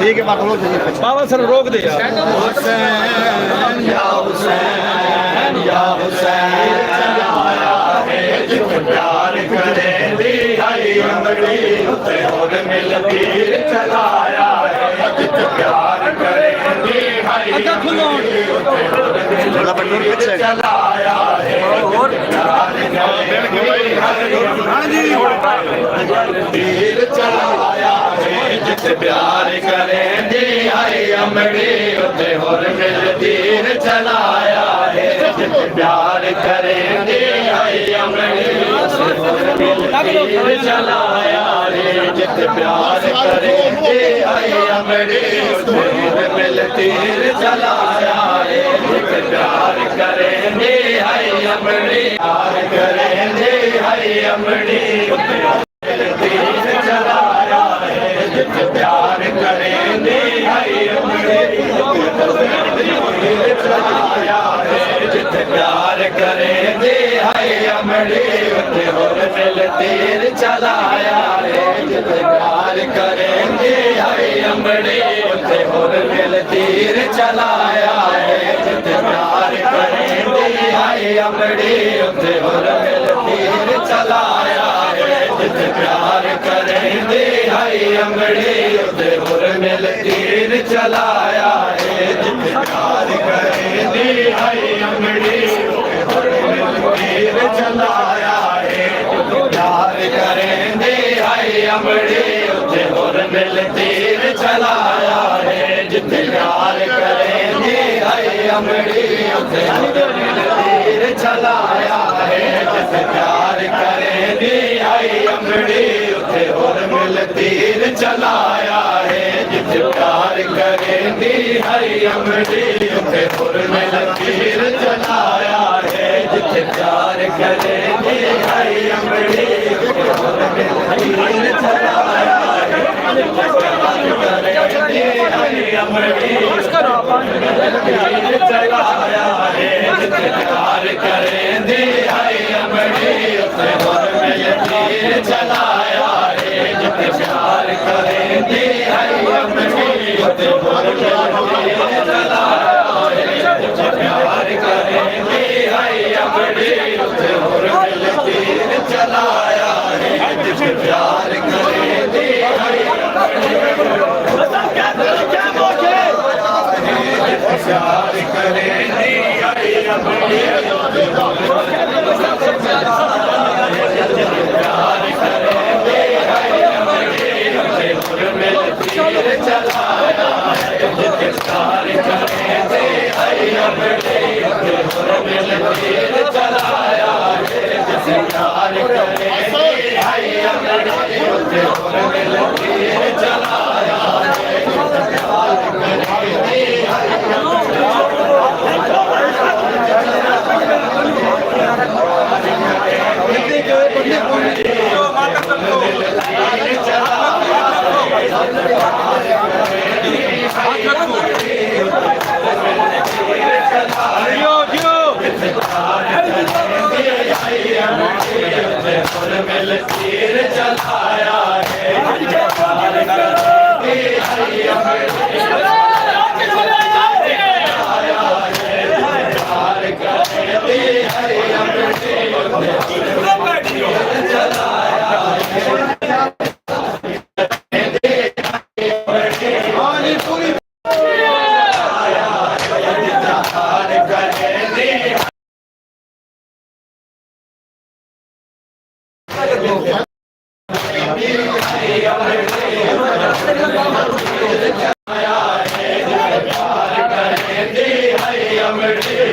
ठीक है बाबा सर रोक दे यार हुसैन या हुसैन या हुसैन आया है जित प्यार करे दी हरी अमरी उते और मिलती चलाया है जित प्यार करे दी हरी अमरी उते और मिलती चलाया है तीर चलाया है जित प्यार करे दी हरी अमरी उते और मिल तीर चलाया है जित प्यार करे दी हरी अमरी तीर चलाया है जित प्यार करे दी हरी अमरी उते और मिल तीर चलाया है जित प्यार करे दी हरी अमरी प्यार करे दी हरी अमरी तीर चलाया है जित प्यार करेंगे हरी अमरी तीर चलाया है जित प्यार करेंगे हरी अमरी और मिल तीर चलाया है जित प्यार करेंगे हरी अमरी और मिल तीर चलाया है जित प्यार करेंगे हरी अमरी और मिल तीर चलाया है जित प्यार करेंगे हरी अमरी और मिल तीर चलाया है जित प्यार करेंगे हरी अमरी और मिल तीर चलाया है प्यार करेंगे हरी अमरी और मिल तीर चलाया है जित प्यार करें अमड़ी उते तीर चलाया है जित प्यार करें दी आई अमड़ी उते और मिल तीर चलाया है जित प्यार करें दी आई अमड़ी उते और मिल तीर चलाया है जित प्यार करें दी आई अमड़ी उते और मिल तीर चलाया है जित प्यार करें दी आई अमड़ी तीर चलाया है जित प्यार करें दी आई अमड़ी उते और मिल तीर चलाया है जित प्यार करें दी आई अमड़ी उते और मिल तीर चलाया है जित प्यार करें दी आई अमड़ी उते और मिल तीर चलाया है जित प्यार करें दी आई अमड़ी प्यार करें दी आई अमड़ी प्यार करें दी आई अमड़ी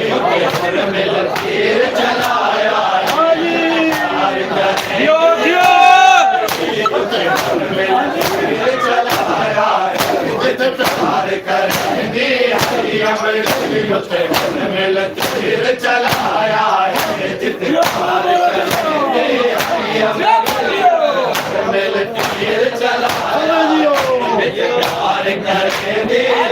और मिल तीर चलाया है जित प्यार करें दी आई अमड़ी और मिल तीर चलाया है जित प्यार करें दी आई अमड़ी और मिल तीर चलाया है जित प्यार करें दी आई मिल तीर चलाया है मिल तीर चलाया है जित प्यार मिल तीर चलाया प्यार करें दी मिल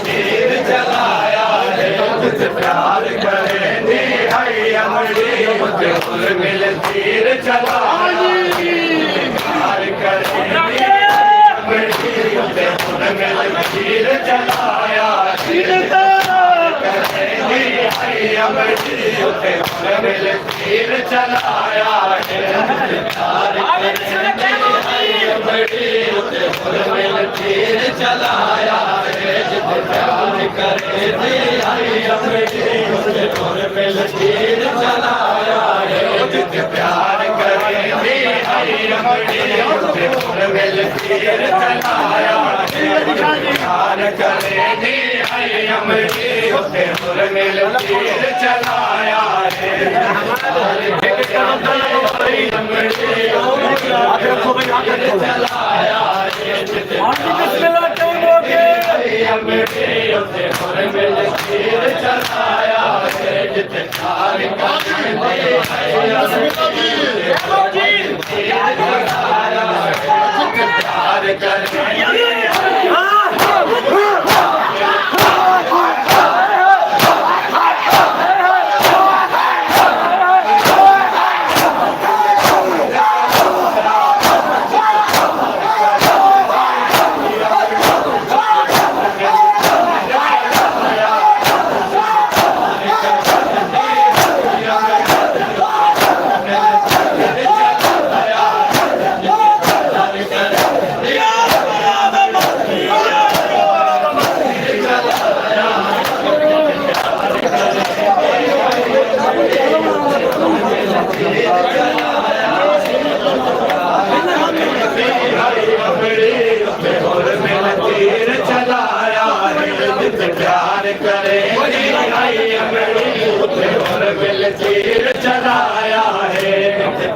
तीर चलाया है जित प्यार करें दी आई अमड़ी और मिल तीर चलाया है जित प्यार करें दी आई अमड़ी और मिल तीर चलाया प्यार करें दी अमड़ी और मिल तीर चलाया करें दी आई अमड़ी और मिल तीर चलाया है प्यार करें दी आई अमड़ी और मिल तीर चलाया है जित प्यार करें दी आई अमड़ी और मिल तीर चलाया है जित प्यार करें दी आई अमड़ी और मिल तीर चलाया है प्यार करें दी आई अमड़ी और मिल तीर चलाया है चलाया है जित और मिल तीर चलाया है जित प्यार करें दी आई अमड़ी प्यार करें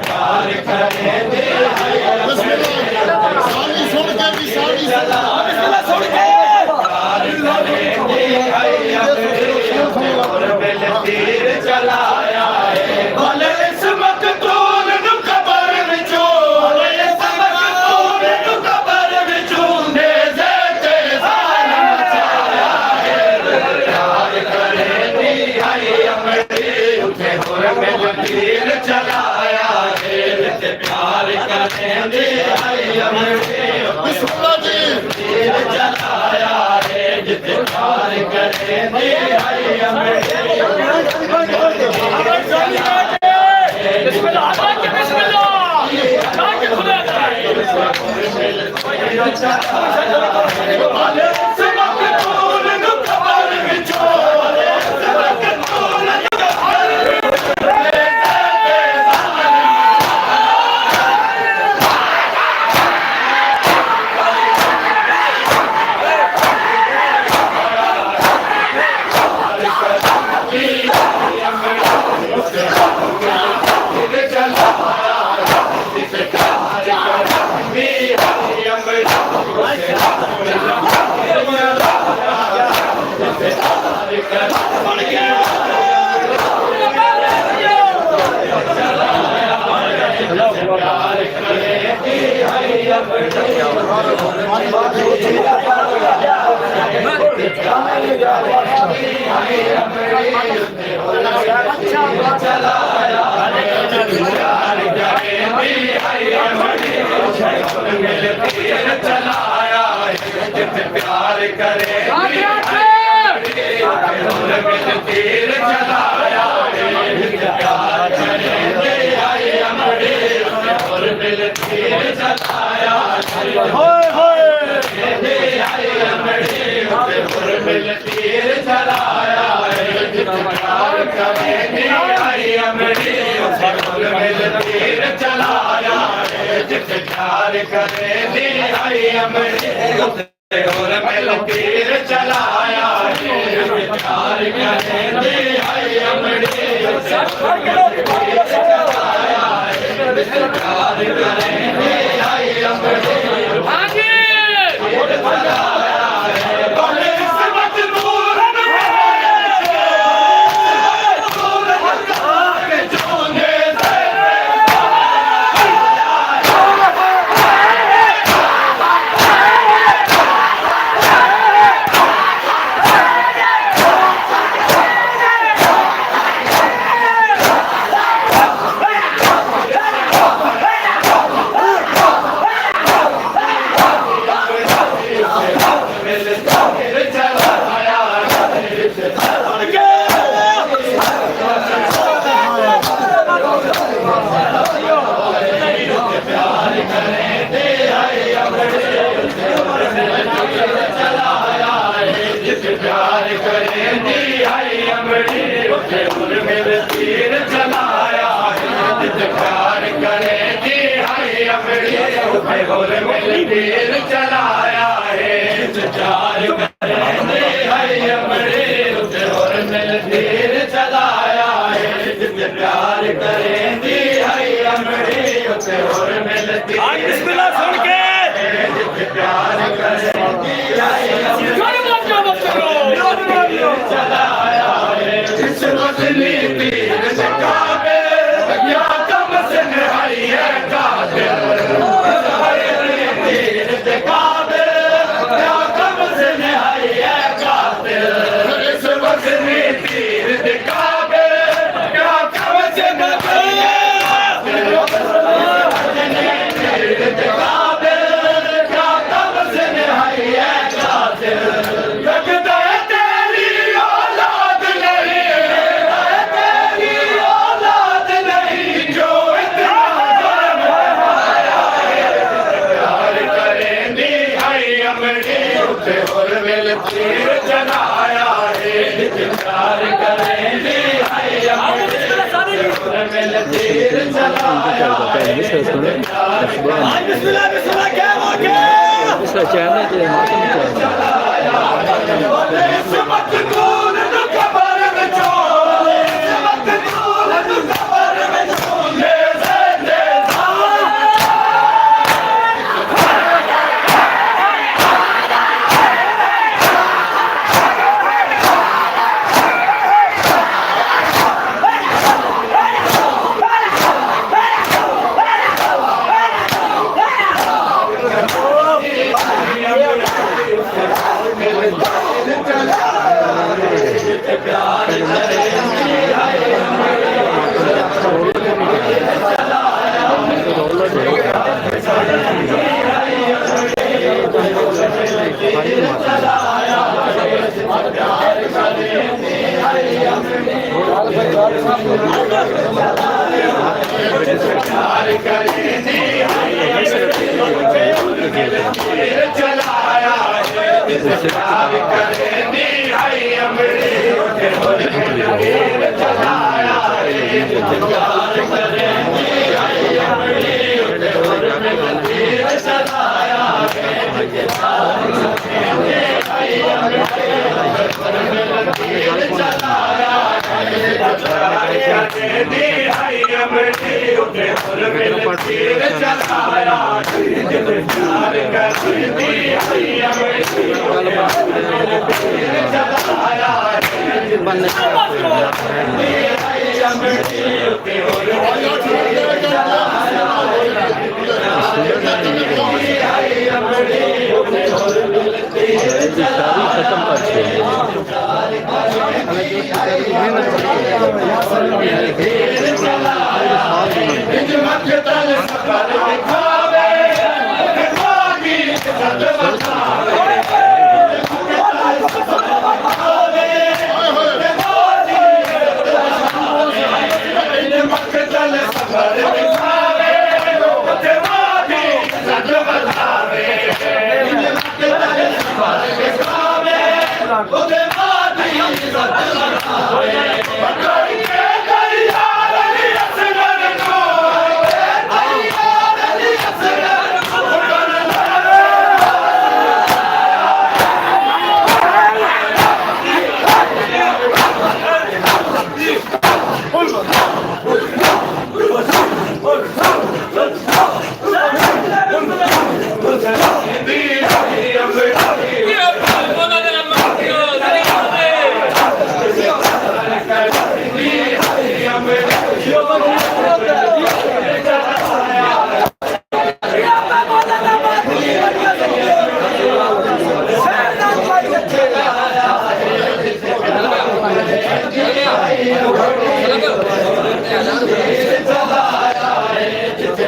प्यार करेंगे सारी सुन के भी सारी सुन के तीर चलाया है भले इस मकतूल नु कबर विचों भले इस मकतूल नु कबर विचों दे ते ज़ालिम मचाया है प्यार करेंगे अमड़ी उठे हुर में तीर चलाया है प्यार करेंगे अमड़ी बिस्मिल्लाह जी तीर चलाया है जिते प्यार करेंगे अमड़ी बिस्मिल्लाह खुदा भले इस मकतूल नु कबर विचों भले इस मकतूल नु कबर चलाया जिते प्यार करे तीर चलाया जिते प्यार करेंगे अमड़ी और मिल तीर चलाया मिल तीर चलाया जिते प्यार करेंगे अमड़ी मिल तीर चलाया जिते प्यार करेंगे अमड़ी और मिल तीर चलाया प्यार करेंगे अमड़ी प्यार करेंगे अमड़ी भले इस मकतूल नु विचों दे प्यार करेंगे अमड़ी मिल तीर चलाया जिते प्यार करेंगे अमड़ी और मिल तीर चलाया है प्यार करेंगे अमड़ी और मिल तीर चलाया है जिते प्यार करेंगे अमड़ी और मिल तीर बिस्मिल्लाह सुन के जिते प्यार करेंगे चलाया है जिस मछली तीर से काबे या कम से नहाई है कातिल तीर से काबे या कम से नहाई है कातिल इस मछली तीर से काबे या कम से नहाई है कातिल तीर से काबे या कम से नहाई है कातिल लगता है तेरी औलाद नहीं जो इतना फरमाया है प्यार करेंगे अमड़ी उठे और मिल तीर चलाया है प्यार करेंगे अमड़ी और मिल तीर चलाया है बिस्मिल्लाह बिस्मिल्लाह क्या हो गया भले इस मकतूल नु कबर विचों भले इस मकतूल नु कबर विचों दे प्यार करेंदी आई अमड़ी उठे होर मिल तीर चलाया जिते प्यार करेंदी आई अमड़ी उठे होर मिल तीर चलाया जिते प्यार करेंदी आई अमड़ी उठे होर मिल तीर चलाया जिते प्यार करेंदी आई अमड़ी उठे होर मिल तीर चलाया जिते प्यार करेंदी आई अमड़ी तीर चलाया सारी खत्म करते हैं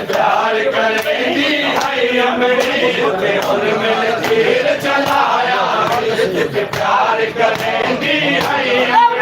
प्यार करेंदी आई अमड़ी उठे होर मिल तीर चलाया प्यार करेंदी आई